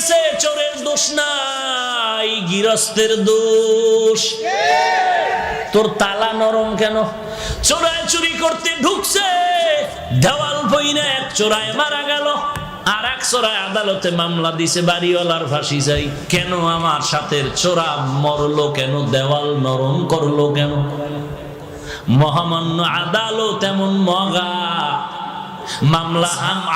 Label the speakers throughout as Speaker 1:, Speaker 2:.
Speaker 1: করছে, চোরের দোষ নাই, গৃহস্থের দোষ। তোর তালা নরম কেন? চোরায় চুরি করতে ঢুকছে, দেওয়াল বইনা এক চোরায় মারা গেল, আর এক চোরায় আদালতে মামলা দিছে, বাড়িওয়ালার ফাঁসি চাই। কেন আমার সাথে চোরা মরলো কেন? দেওয়াল নরম করলো কেন? মহামান্য আদালত এমন মগা, মামলা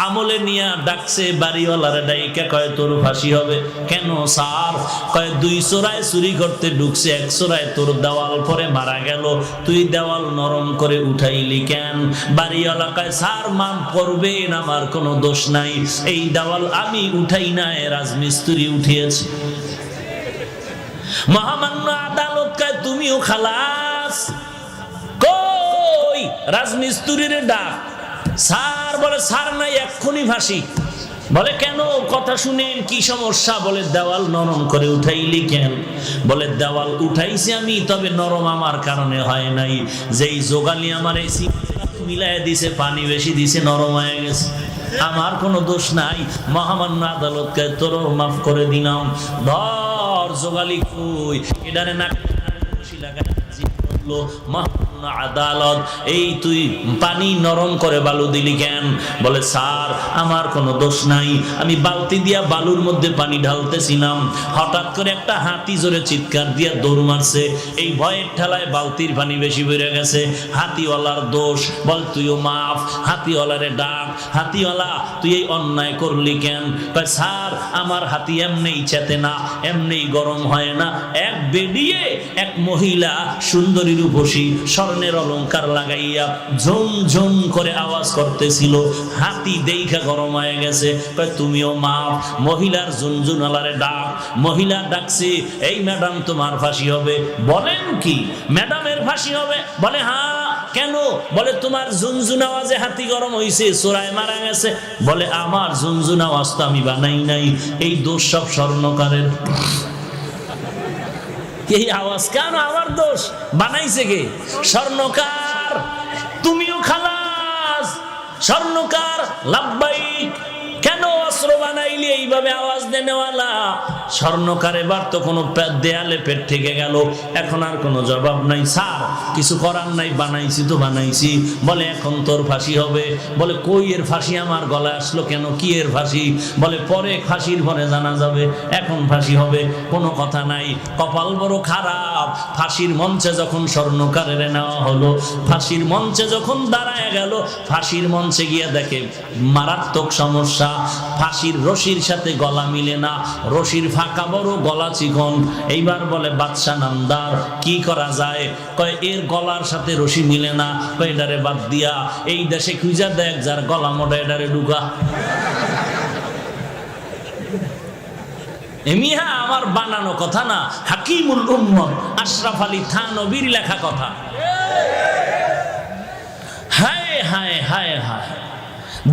Speaker 1: আমলে নিয়ে ডাকছে বাড়িওয়ালার ডাইকা, কয় তোর ফাঁসি হবে। কেন স্যার? কয় দুই চোরায় চুরি করতে ঢুকছে, এক চোরায় তোর দেওয়াল পরে মারা গেল, তুই দেওয়াল নরম করে উঠাইলি কেন? বাড়িওয়ালা কয় স্যার মাফ করবেন, আমার কোনো দোষ নাই, এই দেওয়াল আমি উঠাই নাই, রাজমিস্ত্রি উঠিয়েছে। মহামান্য আদালত কয় তুমিও খালাস। কই রাজমিস্ত্রির ডাক। স্যার বলে স্যার নাই, এক্ষুনি ফাঁসি। বলে কেন? কথা শুনেন, কি সমস্যা? বলে দেওয়াল নরম করে উঠাইলি কেন? বলে দেওয়াল উঠাইছি আমি, তবে নরম আমার কারণে হয় নাই, যেই যোগালি আমার এসি মিলাই দিছে, পানি বেশি দিছে, নরম হয়ে গেছে, আমার কোনো দোষ নাই। মহামান্য আদালতকে তোর মাফ করে দিলাম। ধর যোগালি কই, এটারে না আদালত, এই তুই পানি নরম করে বালু দিলি কেন? বলে স্যার আমার কোনো দোষ নাই, আমি বালতি দিয়া বালুর মধ্যে পানি ঢালতেছিলাম, হঠাৎ করে একটা হাতি জোরে চিৎকার দিয়া দৌড় মারছে, এই ভয়ের ঠেলায় বালতির পানি বেশি বেড়ে গেছে, হাতিওয়ালার দোষ। বল তুইও মাফ। হাতিওয়ালারে ডাক, হাতিওয়ালা তুই এই অন্যায় করলি কেন? কয় স্যার আমার হাতি এমনি চেতে না, এমনি গরম হয় না, এক বেডিয়ে এক মহিলা সুন্দরী রূপসী স্বর্ণের অলংকার লাগাইয়া ঝুম ঝুম করে আওয়াজ করতেছিল, হাতি দেখা গরম হয়ে গেছে। তুমিও মাপ। মহিলার ঝুনঝুনালারে ডাক, মহিলা ডাকছে, এই ম্যাডাম তোমার ফাঁসি হবে। বলেন কি ম্যাডামের ফাঁসি হবে? বলে হ্যাঁ। কেন? বলে তোমার ঝুনঝুন আওয়াজে হাতি গরম হয়েছে, চোরায় মারা গেছে। বলে আমার ঝুনঝুন আওয়াজ তো আমি বানাই নাই, এই দোষ সব স্বর্ণকারের। এই আওয়াজ কেন আমার দোষ? বানাইছে কে? স্বর্ণকার। তুমিও খালাস। স্বর্ণকার লাব্বাইক। কেন অস্ত্র বানাইলি এইভাবে আওয়াজ দেনেওয়ালা? স্বর্ণকার এবার তো কোনো দেয়ালে পেট থেকে গেল, এখন আর কোনো জবাব নাই। স্যার কিছু করার নাই, বানাইছি তো বানাইছি। বলে এখন তোর ফাঁসি হবে। বলে কই এর ফাঁসি আমার গলায় আসলো কেন? কি এর ফাঁসি? বলে পরে ফাঁসির পরে জানা যাবে, এখন ফাঁসি হবে। কোনো কথা নাই। কপাল বড় খারাপ, ফাঁসির মঞ্চে যখন স্বর্ণকারের নেওয়া হলো, ফাঁসির মঞ্চে যখন দাঁড়ায় গেল, ফাঁসির মঞ্চে গিয়ে দেখে মারাত্মক সমস্যা, ফাঁসির রশির সাথে গলা মিলে না, রশির ফাঁকা বড়, গলা চিকন। এইবার বলে বাদশা নামদার কি করা যায়? কয় এর গলার সাথে রশি মিলে না, কয় এটারে বাদ দিয়া এই দেশে খুঁজা দেখ যার গলা মোটা, এটারে ঢুকা। এমিহা আমার বানানো কথা না, হাকিমুল উম্মত আশরাফ আলী থানভীর লেখা কথা। হায় হায় হায় হায়,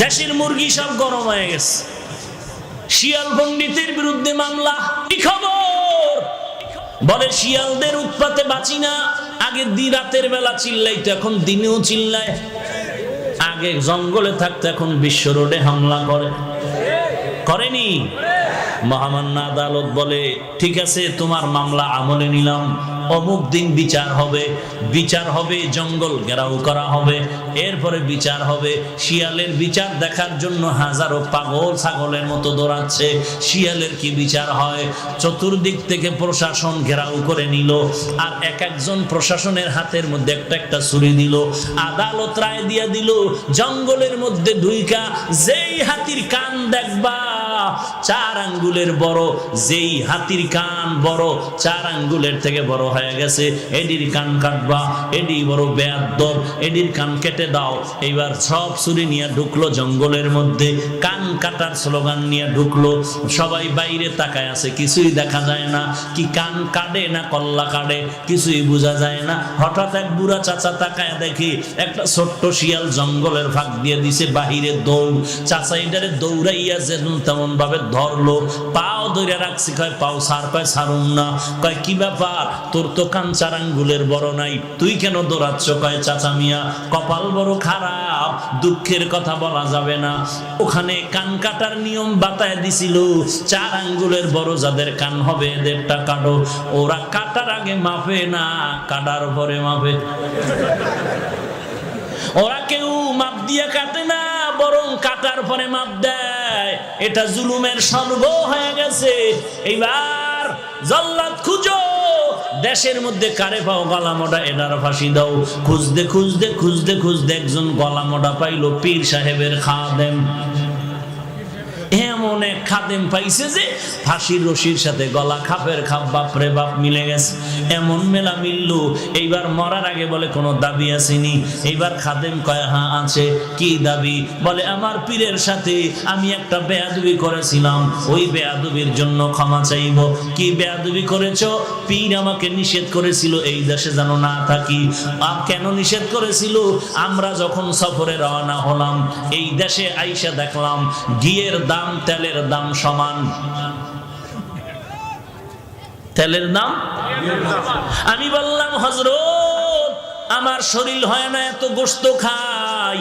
Speaker 1: দেশের মুরগি সব গরম হয়ে গেছে। শিয়াল পণ্ডিতের বিরুদ্ধে মামলা। কি খবর? বলে শিয়ালদের উৎপাতে বাঁচি না। আগে রাতের বেলা চিল্লাইতো, এখন দিনেও চিল্লায়। আগে জঙ্গলে থাকতো, এখন বিশ্ব রোডে হামলা করে। করেনি? মহামান্য আদালত বলে ঠিক আছে, তোমার মামলা আমলে নিলাম, অমুক দিন বিচার হবে। বিচার হবে, জঙ্গল ঘেরাও করা হবে, এরপরে বিচার হবে। শিয়ালের বিচার দেখার জন্য হাজারো পাগল ছাগলের মতো দৌড়াচ্ছে। শিয়ালের কি বিচার হয়? চতুর্দিক থেকে প্রশাসন ঘেরাও করে নিল, আর এক একজন প্রশাসনের হাতের মধ্যে একটা একটা ছুরি দিল। আদালত রায় দিয়া দিল, জঙ্গলের মধ্যে ঢুইকা যেই হাতির কান দেখবা 4 আঙ্গুলের বড়, যেই হাতির কান বড় 4 আঙ্গুলের থেকে বড় হয়ে গেছে, এডির কান কাটবা। এডি বড় বেয়াদ্দব, এডির কান কেটে দাও। এইবার সব ছুরি নিয়ে ঢুকলো জঙ্গলের মধ্যে, কান কাটার স্লোগান নিয়ে ঢুকলো। সবাই বাইরে তাকায় আছে, কিছুই দেখা যায় না, কি কান কাটে না কল্লা কাটে কিছুই বোঝা যায় না। হঠাৎ এক বুড়া চাচা তাকায় দেখি একটা ছোট্ট শিয়াল জঙ্গলের ফাঁক দিয়ে দিছে বাহিরে দৌড়। চাচা এটারে দৌড়াইয়া যেমন তেমন ভাবে ধরলো, পাও ধরে রাখছি। কয় পাও সার? কয় সারুম না। কয় কি ব্যাপার, তোর তো কান 4 আঙ্গুলের বড় নাই, তুই কেন দৌড়াচ্ছ? কয় চাচা মিয়া কপাল বড় খারাপ, দুঃখের কথা বলা যাবে না। ওখানে কান কাটার নিয়ম বাতায় দিছিল, 4 আঙ্গুলের বড় যাদের কান হবে এদেরটা কাটো। ওরা কাটার আগে মাপে না, কাটার পরে মাপে। ওরা কেউ মাপ দিয়ে কাটে না, বরং কাটার পরে মাপ দেয়। এটা জুলুমের স্বর্গ হয়ে গেছে। এইবার জল্লাদ খুঁজো, দেশের মধ্যে কারে পাও গলা মোটা, এনার ফাঁসি দাও। খুঁজতে খুঁজতে খুঁজতে খুঁজতে একজন গলা মোটা পাইলো, পীর সাহেবের খাদেম। এমন এক খাদেম পাইছে যে ফাঁসির রশির সাথে গলা খাপের খাপ, বাপরে বাপ মিলে গেছে। এমন মেলা মিলল, এইবার মরার আগে বলে কোনো দাবি আসেনি। এইবার খাদেম কয় হ্যাঁ আছে। কি দাবি? বলে আমার পীরের সাথে আমি একটা বেয়াদবি করেছিলাম, ওই বেয়াদবির জন্য ক্ষমা চাইব। কি বেয়াদবি করেছ? পীর আমাকে নিষেধ করেছিল এই দেশে যেন না থাকি। কেন নিষেধ করেছিল? আমরা যখন সফরে রওনা হলাম, এই দেশে আইসা দেখলাম ঘিয়ের দাম তেলের দাম সমান। তেলের দাম? আমি বললাম হযরত, আমার শরীর হয় না এত গোশত খাই,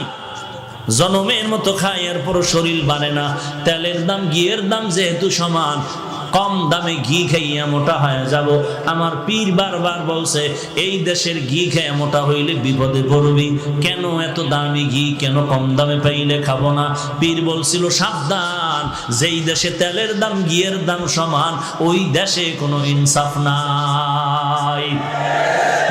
Speaker 1: জনমের মতো খাই, এরপরও শরীর বাড়ে না। তেলের দাম ঘিয়ের দাম যেহেতু সমান, কম দামে ঘি খাইয়া মোটা হয়ে যাব। আমার পীর বারবার বলছে এই দেশের ঘি খেয়ে মোটা হইলে বিপদে পড়বি। কেন এত দামি ঘি, কেন কম দামে পাইলে খাবো না? পীর বলছিল সাবধান, যেই দেশে তেলের দাম ঘিয়ের দাম সমান, ওই দেশে কোনো ইনসাফ নাই।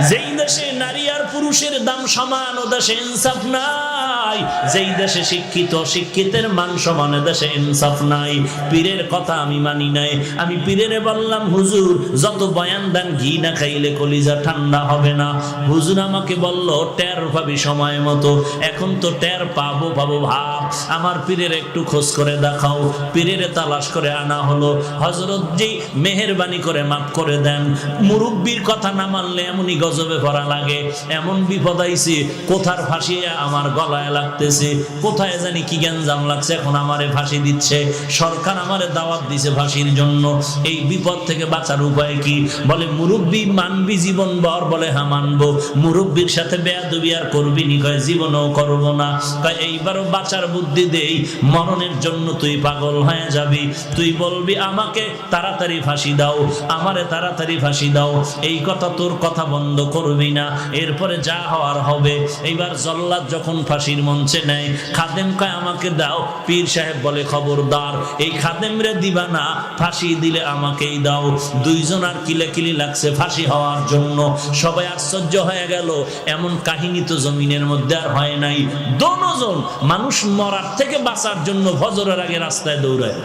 Speaker 1: যেই দেশে নারী আর পুরুষের দাম সমান, ও দেশে ইনসাফ নাই। যেই দেশে শিক্ষিত শিক্ষিতের মান সমান, দেশে ইনসাফ নাই। পীরের কথা আমি মানি নাই। আমি পীরের বললাম হুজুর যত বয়ান দেন ঘি না খাইলে কলিজা ঠান্ডা হবে না। হুজুর আমাকে বলল টের পাবি সময় মতো। এখন তো টের পাবো পাবো ভাব। আমার পীরের একটু খোঁজ করে দেখাও। পীরের তালাশ করে আনা হলো। হযরত জি মেহেরবানি করে মাফ করে দেন, মুরব্বির কথা না মানলে এমনই গজবে পড়া লাগে। এমন বিপদ আইছে, কোথার ফাঁসিয়া আমার গলায় লাগতেছে, কোথায় জানি কি গ্যাঞ্জাম লাগছে, এখন আমারে ফাঁসি দিচ্ছে। সরকার আমারে দাওয়াত দিছে ফাঁসির জন্য। এই বিপদ থেকে বাঁচার উপায় কি? বলে মুরব্বি মানবি জীবন ভর? বলে হ্যাঁ মানবো। মুরব্বির সাথে বেয়াদবি আর করবি নি? কয় জীবনও করব না। কয় এইবারও বাঁচার বুদ্ধি দেই, মরণের জন্য তুই পাগল হয়ে যাবি। তুই বলবি আমাকে তাড়াতাড়ি ফাঁসি দাও, আমারে তাড়াতাড়ি ফাঁসি দাও। এই কথা তোর কথা বন্ধ করবি না, এরপরে যা হওয়ার হবে। এইবার জল্লাদ যখন ফাঁসির মঞ্চে নেয়, খাদেম কয় আমাকে দাও। পীর সাহেব বলে খবরদার, এই খাদেমরে দিবা না, ফাঁসি দিলে আমাকেই দাও। দুইজন আর কিলাকিলি লাগছে ফাঁসি হওয়ার জন্য। সবাই আশ্চর্য হয়ে গেল, এমন কাহিনী তো জমিনের মধ্যে আর হয় নাই। দোনোজন মানুষ মরার থেকে বাঁচার জন্য ফজরের আগে রাস্তায় দৌড়ায়।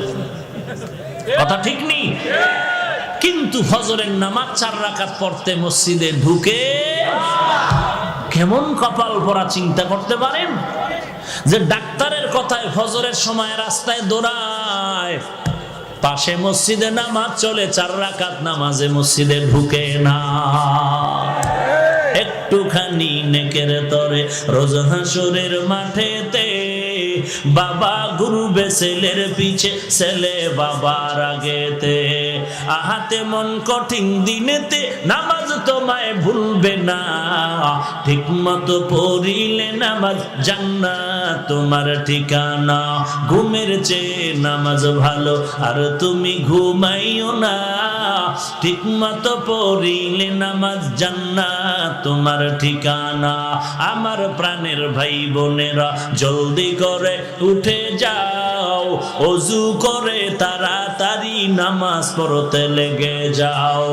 Speaker 1: কথা ঠিক নেই? কিন্তু ফজরের নামাজ 4 রাকাত পড়তে মসজিদে ঢুকে কেমন কপাল পরা চিন্তা করতে পারেন? যে ডাক্তারের কথায় ফজরের সময় রাস্তায় দৌড়ায়, পাশে মসজিদে নামাজ চলে, 4 রাকাত নামাজে মসজিদে ঢুকে না। একটুখানি নেকের তরে রোজ হাসরের মাঠেতে বাবা ঘুরবে ছেলের পিছে, ছেলে বাবার আগেতে। আহাতে মন কঠিন দিনেতে নামাজ তোমায় ভুলবে না, ঠিক মতো পড়িলে নামাজ জান্নাত তোমার ঠিকানা। ঘুমের চেয়ে নামাজ ভালো আর তুমি ঘুমাইও না, ঠিক মতো পড়িলে নামাজ জান্নাত তোমার ঠিকানা। আমার প্রাণের ভাই বোনেরা জলদি করে উঠে যাও, ওযু করে তাড়াতাড়ি নামাজ পড়তে লেগে যাও।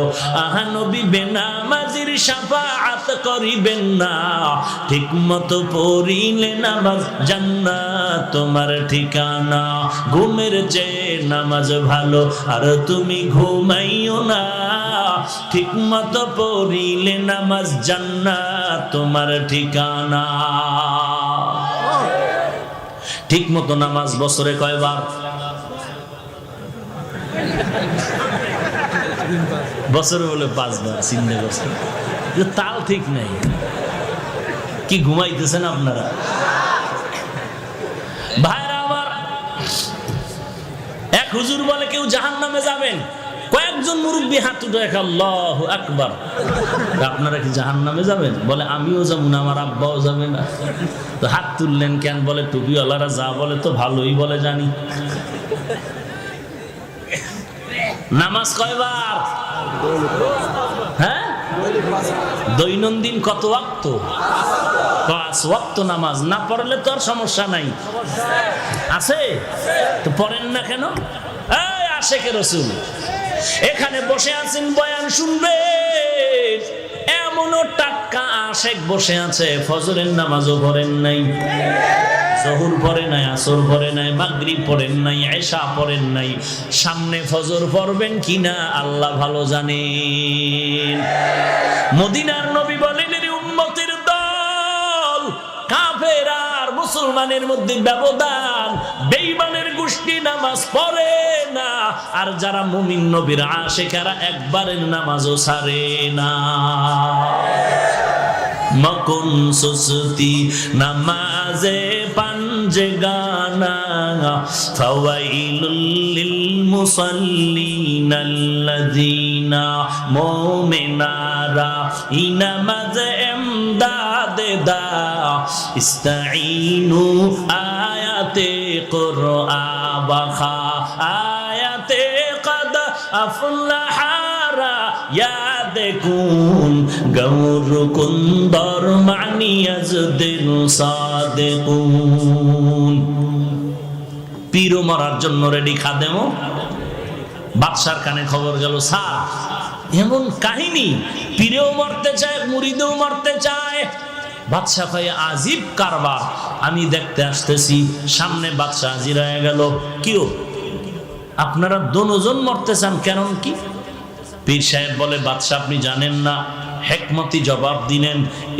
Speaker 1: আহা নবী বেনামাজির শাফাআত করিবেন না, ঠিক মতো পড়িলে নামাজ জান্নাত তোমার ঠিকানা। ঘুমের চেয়ে নামাজ ভালো আর তুমি ঘুমাইও না, ঠিক মতো পড়িলে নামাজ জান্নাত তোমার ঠিকানা। ঠিক মতো নামাজ বছরে কয়বার? বছরে বলে 5 বার। চিন্তা করছেন? তাল ঠিক নাই। কি ঘুমাইতেছেন আপনারা? ভাইরা আমার, এক হুজুর বলে কেউ জাহান্নামে যাবেন, কয়েকজন মুরব্বী হাত উঠে আল্লাহু আকবার। আপনারা কি জাহান্নামে যাবেন? বলে আমিও যাবো না, আমার আব্বাও যাবে না। তো হাত তুললেন কেন? বলে টুপিওয়ালারা যা বলে তো ভালোই বলে জানি। নামাজ কয়বার? হ্যাঁ, দৈনন্দিন কত ওয়াক্ত? 5 ওয়াক্ত নামাজ। না পড়লে তো আর সমস্যা নাই, আছে তো পড়েন না কেন? এই আশেকে রাসূল এখানে বসে আছেন, বয়ান শুনবেন, এমনও টাটকা আশেক বসে আছে, ফজরের নামাজও পড়েন নাই, জোহর পড়ে নাই, আসর পড়ে নাই, মাগরিব পড়েন নাই, এশা পড়েন নাই। সামনে ফজর পড়বেন কিনা আল্লাহ ভালো জানেন। মদিনার নবী বলেন, এর উম্মতের দল, কাফের আর মুসলমানের মধ্যে ব্যবধান, বেঈমানের গোষ্ঠী নামাজ পড়ে না, আর যারা মুমিন নবীর আশিকেরা একবারের নামাজও ছাড়ে না। মকুন সুস্তি নামাজে পাঞ্জে গানা, ফাওয়াইলুল লিল মুসাল্লিন আল্লাযিনা মুমিনারা ইনামাজে এমদাদে দা, ইস্তাঈনু আয়াতে কুরআবা, আয়াতে কদ আফলাহারা ইয়াদেকুন গৌর কুন্দর মানিয়াজদের সাদেকুন। পীরও মরার জন্য রেডি, খাদেমও। বাদশার কানে খবর গেল, স্যার এমন কাহিনী, পীরেও মরতে চায়, মুরিদেও মরতে চায়। বাদশা কয়, আজীব কারবার, আমি দেখতে আসতেছি। সামনে বাদশা হাজির হয়ে গেল। কিও আপনারা দোনোজন মরতে চান, কারণ কি? পীর সাহেব বলে, বাদশা আপনি জানেন না? হেকমতি জবাব দিলেন,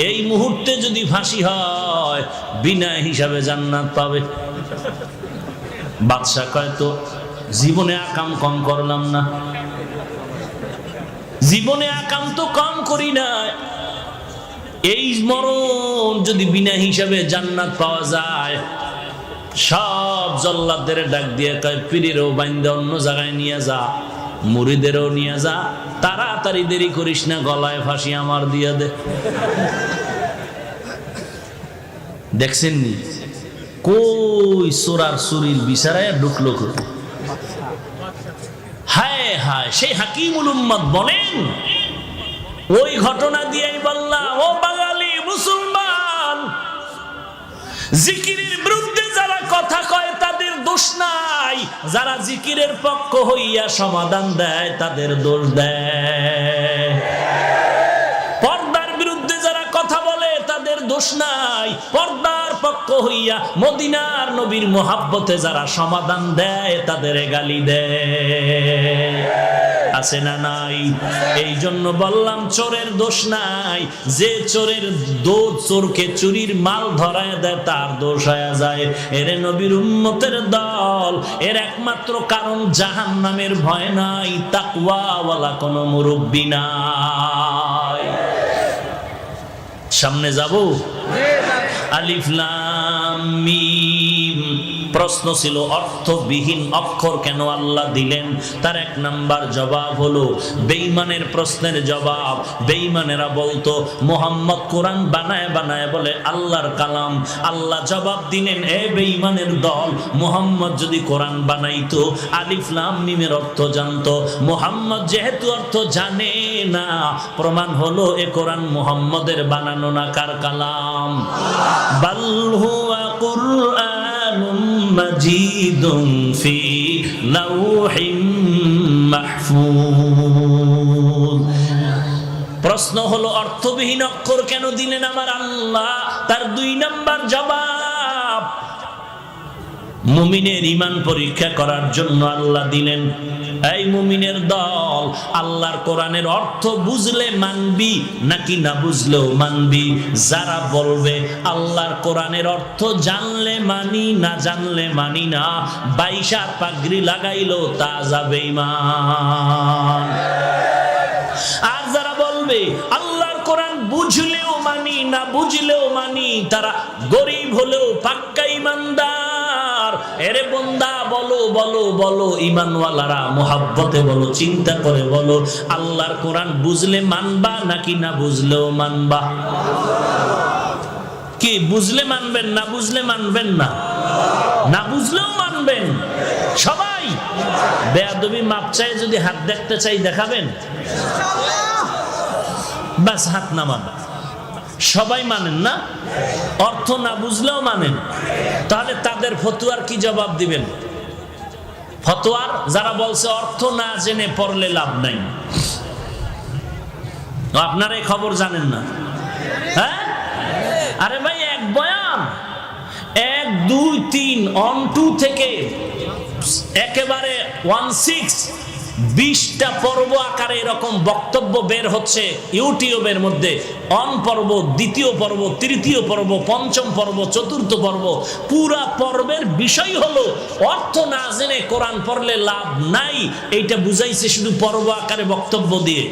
Speaker 1: এই মুহূর্তে যদি ফাঁসি হয় বিনা হিসাবে জান্নাত পাবে। বাদশা কয়, তো জীবনে আকাম কম করলাম না, জীবনে আকাম তো কম করি না, এই মরণ যদি বিনা হিসাবে জান্নাত পাওয়া যায়। সব জল্লাদদের ডাক দিয়ে কয়, পীরেরও বাইন্দা অন্য জায়গায় নিয়ে যা, মুরিদেরও নিয়ে যা, তাড়াতাড়ি দেরি করিস না, গলায় ফাঁসি আমার দিয়ে দে। দেখছেন নি কই সোরার সুরির বিচারায় ঢুকলো কোথায়? হায় হায়, সেই হাকিমুল উম্মত বলেন, ওই ঘটনা দিয়েই বললাম, ও বাঙালি মুসলমান, জিকিরের বিরুদ্ধে যারা কথা কয় তাদের দোষ নাই, যারা জিকিরের পক্ষ হইয়া সমাধান দেয় তাদের দোষ দেয়। পর্দার বিরুদ্ধে যারা কথা বলে তাদের দোষ নাই, পর্দার পক্ষ হইয়া মদিনার নবীর মোহাব্বতে যারা সমাধান দেয় তাদের গালি দেয়। আছে না নাই? এই জন্য বললাম, চোরের দোষ নাই, যে চোরের চোরকে চুরির মাল ধরায় দেয় তার দোষ হয়ে যায়। এর নবীর উম্মতের দল, এর একমাত্র কারণ জাহান্নামের ভয় নাই, তাকওয়াওয়ালা কোনো মুরব্বি নাই। সামনে যাব। আলিফ লাম মিম। প্রশ্ন ছিল অর্থবিহীন অক্ষর কেন আল্লাহ দিলেন? তার 1 নাম্বার জবাব হলো বেঈমানের প্রশ্নের জবাব। বেঈমানেরা বলতো মুহাম্মদ কোরআন বানায় বানায় বলে আল্লাহর কালাম। আল্লাহ জবাব দিলেন, এ বেঈমানের দল, মুহাম্মদ যদি কোরআন বানাইতো আলিফ লাম মিমের অর্থ জানতো। মুহাম্মদ যেহেতু অর্থ জানে না, প্রমাণ হলো এ কোরআন মুহাম্মদের বানানো না, কার কালাম? বাল হুয়া কুরআনুম মাজিদুন ফি লাউহিম মাহফুজ। প্রশ্ন হলো অর্থবিহীন অক্ষর কেন দিলেন আমার আল্লাহ? তার 2 নাম্বার জবাব, মুমিনের ঈমান পরীক্ষা করার জন্য আল্লাহ দিলেন। এই মুমিনের দল, আল্লাহর কোরআনের অর্থ বুঝলে মানবি নাকি না বুঝলেও মানবি? যারা বলবে আল্লাহর কোরআনের অর্থ জানলে মানি, না জানলে মানি না, 22 পাগড়ি লাগাইলো তা যাবে ঈমান। আর যারা বলবে আল্লাহর কোরআন বুঝলেও মানি, না বুঝলেও মানি, তারা গরিব হলেও পাক্কা ঈমানদার, এরে বন্দা বলো বলো বলো, ঈমানওয়ালারা মুহাব্বতে বলো, চিন্তা করে বলো, আল্লাহর কোরআন বুঝলে মানবা নাকি না বুঝলেও মানবা? কি বুঝলে মানবেন না বুঝলে মানবেন না? না বুঝলেও মানবেন সবাই? বেয়াদবি মাপ চাই, যদি হাত দেখতে চাই দেখাবেন? বাস হাত নামান। সবাই মানেন না? অর্থ না বুঝলেও মানেন? তাহলে তাদের ফতোয়ার কি জবাব দিবেন? ফতোয়ার যারা বলছে অর্থ না জেনে পড়লে লাভ নাই, আপনারা এই খবর জানেন না? হ্যাঁ, আরে ভাই, এক বয়ান 1 2 3 অন 2 থেকে একেবারে 16 20টা পর্ব আকারে এরকম বক্তব্য বের হচ্ছে ইউটিউবের মধ্যে। অন পর্ব, দ্বিতীয় পর্ব, তৃতীয় পর্ব, পঞ্চম পর্ব, চতুর্থ পর্ব, পুরা পর্বের বিষয় হলো অর্থ না জেনে কোরআন পড়লে লাভ নাই। এইটা বুঝাইছে শুধু পর্ব আকারে বক্তব্য দিয়ে।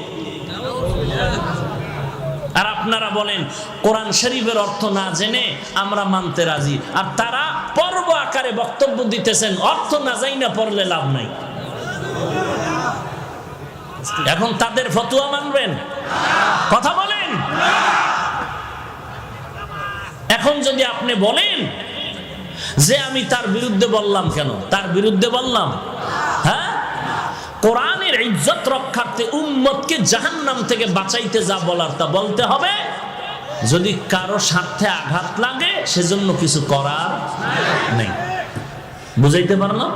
Speaker 1: আর আপনারা বলেন কোরআন শরীফের অর্থ না জেনে আমরা মানতে রাজি, আর তারা পর্ব আকারে বক্তব্য দিতেছেন অর্থ না জাইনা পড়লে লাভ নাই। এখন তাদের ফতোয়া মানবেন? কথা বলেন। এখন যদি আপনি বলেন যে আমি তার বিরুদ্ধে বললাম, কেন তার বিরুদ্ধে বললাম? হ্যাঁ, কোরআনের ইজ্জত রক্ষার্থে উম্মতকে জাহান্নাম থেকে বাঁচাইতে যা বলার তা বলতে হবে। যদি কারো স্বার্থে আঘাত লাগে সেজন্য কিছু করার নেই। বুঝাইতে পারলাম?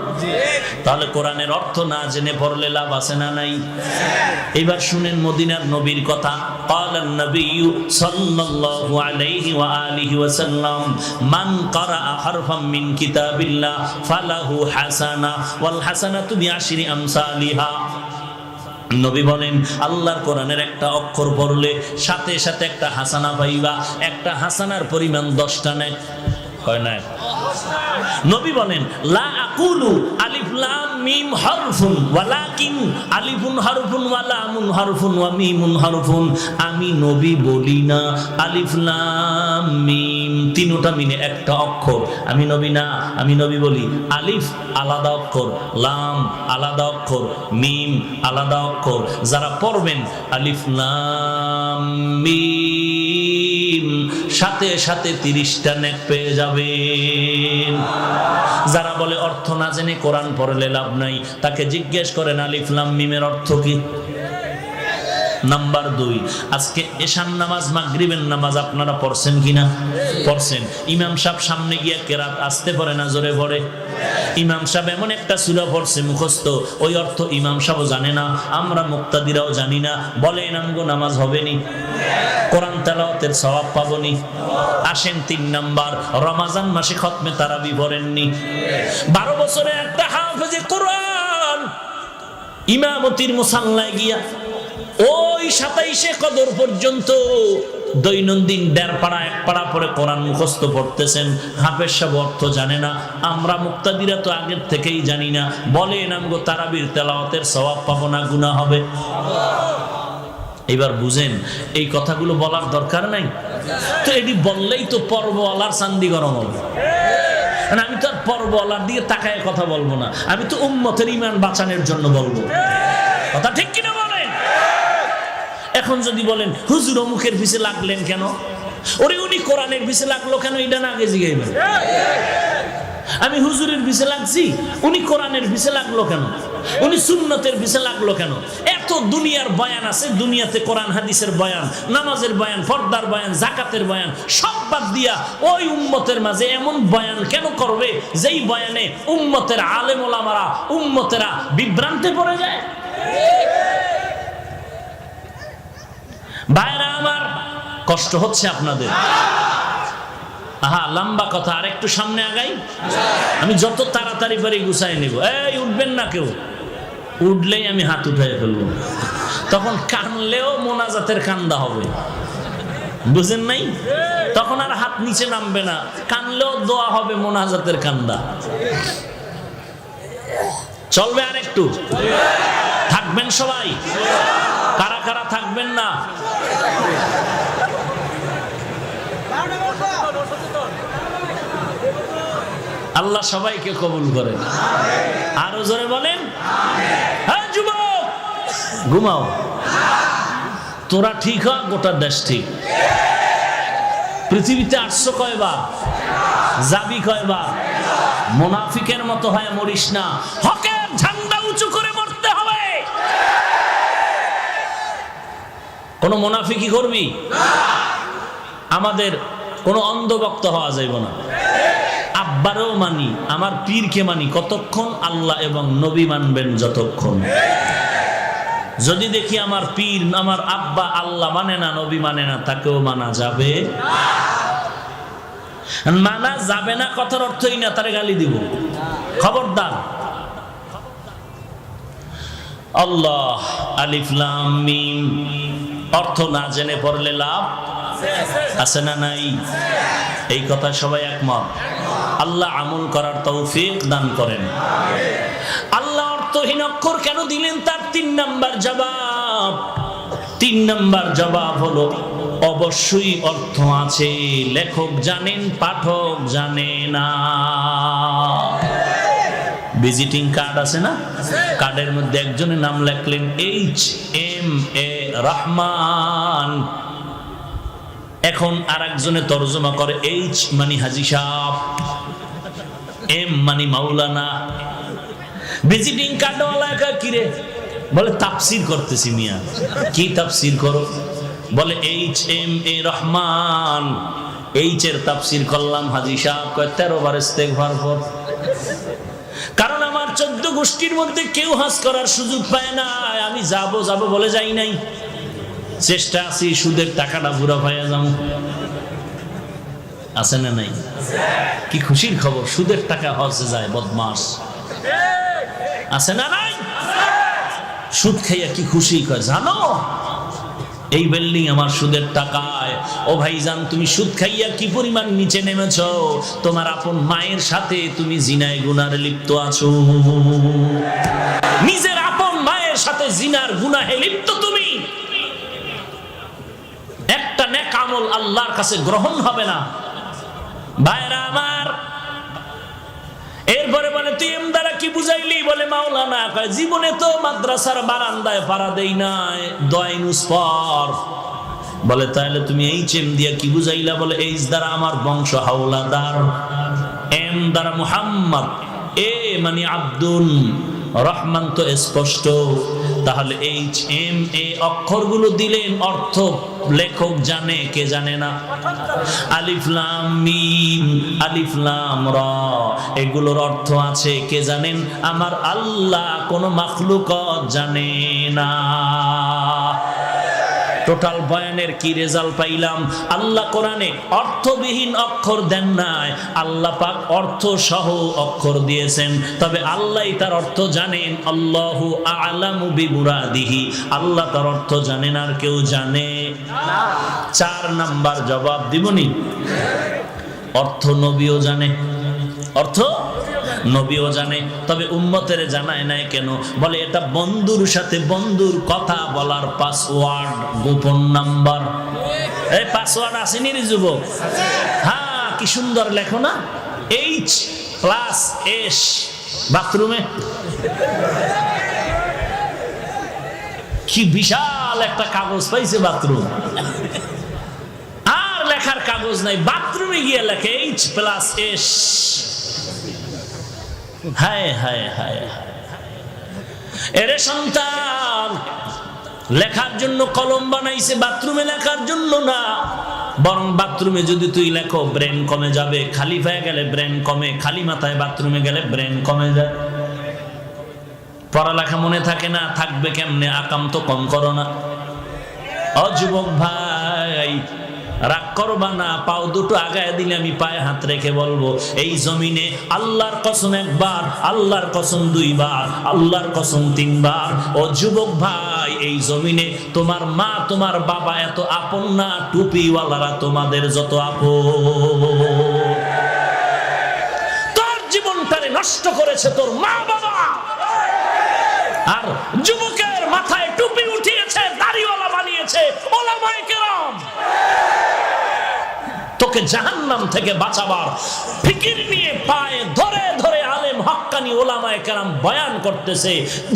Speaker 1: তাহলে কোরআনের অর্থ না জেনে পড়লে লাভ আছে না নাই? এবার শুনেন মদিনার নবীর কথা। ক্বালান নবিয়্যু সাল্লাল্লাহু আলাইহি ওয়া আলিহি ওয়াসাল্লাম, মান ক্বারাআ হারফাম মিন কিতাবিল্লাহ ফালাহু হাসানা ওয়াল হাসানাতু বিআশরি আমসালিহা। নবী বলেন, আল্লাহর কোরআনের একটা অক্ষর পড়লে সাথে সাথে একটা হাসানা পাইবা। একটা হাসানার পরিমাণ 10টা নেয়। কয় না? নবী বলেন, লা আকুলু আলিফ লাম মিম হরফুন ওয়ালাকিন আলিফুন হরফুন ওয়া লামুন হরফুন ওয়া মিমুন হরফুন। আমি নবী বলি না আলিফ লাম মিম তিনটা মিলে একটা অক্ষর। আমি নবী না, আমি নবী বলি আলিফ আলাদা অক্ষর, লাম আলাদা অক্ষর, মিম আলাদা অক্ষর। যারা পড়বেন আলিফ লাম মিম সাথে সাথে 30টা নেক পেয়ে যাবেন। যারা বলে অর্থ না জেনে কোরআন পড়লে লাভ নাই, তাকে জিজ্ঞেস করেন আলিফ লাম মিমের অর্থ কি? নাম্বার 2, আজকে এশার নামাজ মাগরিবের নামাজ আপনারা পড়ছেন কিনা? পড়ছেন। ইমাম সাহেব সামনে গিয়ে কেরাত আসতে পড়ে না জোরে পড়ে? ইমাম সাহেব এমন একটা সূরা পড়ছে মুখস্থ, ওই অর্থ ইমাম সাহেবও জানে না, আমরা মুক্তাদিরাও জানি না। বলে নামগো নামাজ হবে নি? কোরআন তেলাওয়াতের সওয়াব পাবনি? আসেন 3 নাম্বার, রমজান মাসে খতমে তারাবি পড়েননি? 12 বছরে একটা হাফেজে কোরআন ইমামতির মুসাল্লায় গিয়া ওই 27শে কদর পর্যন্ত দৈনন্দিন 1.5 পারা 1 পারা পরে কোরআন মুখস্থ পড়তেছেন। হাফেজ সাহেব অর্থ জানে না, আমরা মুক্তাদিরা তো আগের থেকেই জানি না। বলে নামগো তারাবির তেলাওয়াতের সওয়াব পাবো না গুনাহ হবে? এবার বুঝেন এই কথাগুলো বলার দরকার নাই তো। এটি বললেই তো পর্বওয়ালার চান্দি গরম হবে। আমি তো আর পর্বওয়ালার দিকে তাকায় কথা বলবো না, আমি তো উম্মতের ঈমান বাঁচানোর জন্য বলবো। কথা ঠিক কিনা বলেন? এখন যদি বলেন হুজুর অমুকের পিছে লাগলেন কেন, ওরে উনি কোরআনের পিছে লাগলো কেন, এটা না আগে জিজ্ঞাসা। আমি হুজুরের পিছে লাগছি, উনি কোরআনের পিছে লাগলো কেন, উনি সুন্নতের পিছে লাগলো কেন? এত দুনিয়ার বয়ান আছে, দুনিয়াতে কোরআন হাদিসের বয়ান, নামাজের বয়ান, পর্দার বয়ান, যাকাতের বয়ান, সব বাদ দিয়া ওই উম্মতের মাঝে এমন বয়ান কেন করবে যেই বয়ানে উম্মতের আলেম ওলামারা, উম্মতেরা বিভ্রান্তে পড়ে যায়? ভাইরা আমার, কষ্ট হচ্ছে আপনাদের? আহা, লম্বা কথা, আর একটু সামনে আগাই। আমি যত তাড়াতাড়ি পারি গুছাই নিব। এই উঠবেন না কেউ, উঠলেই আমি হাত উঠাই ফেলবো। তখন কানলেও মোনাজাতের কান্দা হবে, বুঝেন নাই? তখন আর হাত নিচে নামবে না, কানলেও দোয়া হবে মোনাজাতের কান্দা। চলবে আর একটু? থাকবেন সবাই? কারা কারা থাকবেন না? আল্লাহ আল্লাহ সবাইকে কবুল করেন। আরো জোরে বলেন হ্যাঁ যুবক, ঘুমাও, তোরা ঠিক হ, গোটা দেশ ঠিক। পৃথিবীতে আসছো কয়বার, যাবি কয়বার? মুনাফিকের মতো হয় মরিস না, হকের ঝান্ডা উঁচু করে মরতে হবে। কোন মুনাফিকি করবি? আমাদের কোন অন্ধভক্ত হওয়া যাইব না। আব্বারও মানি, আমার পীরকে মানি কতক্ষণ? আল্লাহ এবং নবী মানবেন যতক্ষণ। যদি দেখি আমার পীর, আমার আব্বা আল্লাহ মানে না, নবী মানে না, তাকেও মানা যাবে? মানা যাবে না কথার অর্থই না তারে গালি দিব, খবরদার। আল্লাহ, আলিফ লাম মিম, অর্থ না জেনে পড়লে লাভ আছে না নাই? এই কথা সবাই একমত। আল্লাহ আমল করার তৌফিক দান করেন। আল্লাহ অর্থহীন অক্ষর কেন দিলেন, তার 3 নাম্বার জবাব। 3 নাম্বার জবাব হলো অবশ্যই অর্থ আছে, লেখক জানেন, পাঠক জানে না। ভিজিটিং কার্ড আছে না, কার্ডের মধ্যে একজনের নাম লেখলেন HMA রহমান, এখন আর একজনে তরজমা করে H মানে হাজী সাহেব, M মানে মাওলানা। ভিজিটিং কার্ড ওয়ালা কিরে বলে তাফসীর করতেছি। মিয়া কি তাফসীর করো? বলে HMA রহমান, H এর তাফসীর করলাম হাজী সাহেব। কয় 13 বার ইস্তেগফার পড়। কারণ আমার 14 গোষ্ঠীর মধ্যে কেউ হাজ করার সুযোগ পায় না, আমি যাব যাব বলে যাই নাই। চেষ্টা আছি সুদের টাকাটা পুরো পাইয়া যাবো, আছে না নাই? কি খুশির খবর, সুদের টাকা হজে যায় বদমাস, আছে না নাই? সুদ খাইয়া কি খুশি, কয় জানো এই বিল্ডিং আমার সুদের টাকায়। ও ভাইজান, তুমি সুদ খাইয়া কি পরিমাণ নিচে নেমেছো? তোমার আপন মায়ের সাথে তুমি জিনায় গুনারে লিপ্ত আছো। নিজের আপন মায়ের সাথে জিনার গুনাহে লিপ্ত তুমি। একটা নেক আমল আল্লাহর কাছে গ্রহণ হবে না। ভাইরা আমার, এরপরে বলে তুই এম দ্বারা কি বুঝাইলি? বলে মাওলানা, কয় জীবনে তো মাদ্রাসার বারান্দায় পাড়া দেই নাই, দয়নুস পর। বলে তাহলে তুমি HM দিয়া কি বুঝাইলা? বলে H দ্বারা আমার বংশ হাওলাদার, M দ্বারা মুহাম্মদ, A মানে আব্দুল রহমান তো স্পষ্ট। তাহলে HMA অক্ষরগুলো দিলেন, অর্থ লেখক জানে, কে জানে না? আলিফ লাম মিম, আলিফ লাম র, এগুলোর অর্থ আছে, কে জানেন? আমার আল্লাহ, কোন মাখলুকত জানে না। টোটাল বয়ানের কি রেজাল্ট পাইলাম? আল্লাহ কোরআনে অর্থবিহীন অক্ষর দেন নাই, আল্লাহ পাক অর্থ সহ অক্ষর দিয়েছেন। তবে আল্লাহই তার অর্থ জানেন। আল্লাহু আ'লামু বিমুরাদিহি, আল্লাহ তার অর্থ জানেন, আর কেউ জানে না। 4 নাম্বার জবাব দিবনি, অর্থ নবীও জানে, অর্থ নবীও জানে, তবে উম্মতের জানায় নাই কেন? বলে এটা বন্ধুর সাথে বন্ধুর কথা বলার পাসওয়ার্ড, গোপন নাম্বার। এই পাসওয়ার্ড আসেনি রে যুবক? হ্যাঁ, কি সুন্দর লেখো না, H+S। বাথরুমে কি বিশাল একটা কাগজ পাইছে বাথরুম, আর লেখার কাগজ নাই, বাথরুমে গিয়ে লেখে H+S। হায় হায় হায় হায়, এরে সন্তান, লেখার জন্য কলম বানাইছে, বাথরুমে লেখার জন্য না। বরং বাথরুমে যদি তুই লেখো ব্রেন কমে যাবে, খালি হয়ে গেলে ব্রেন কমে, খালি মাথায় বাথরুমে গেলে ব্রেন কমে যায়। পড়ালেখা মনে থাকে না, থাকবে কেমনে? আকাম তো কম করো না। ও যুবক ভাই, রাগ করবা না, পাও দুটো আগায় দিলে আমি পায়ে হাত রেখে বলবো, এই জমিনে আল্লাহর কসম 1 বার, আল্লাহর কসম 2 বার, আল্লাহর কসম 3 বার। ও যুবক ভাই, এই জমিনে তোমার মা, তোমার বাবা এত আপন না, টুপিওয়ালারা তোমাদের যত আপন। তোর জীবনটারে নষ্ট করেছে তোর মা বাবা, আর যুবকের মাথায় টুপি উঠিয়েছে, দাড়িওয়ালা বানিয়েছে ওলামায়ে কেরাম। তোকে জাহান্নাম থেকে বাঁচাবার ফিকির নিয়ে পায়ে ধরে হক্কানি ওলামায়ে কেরাম বয়ান করতেছে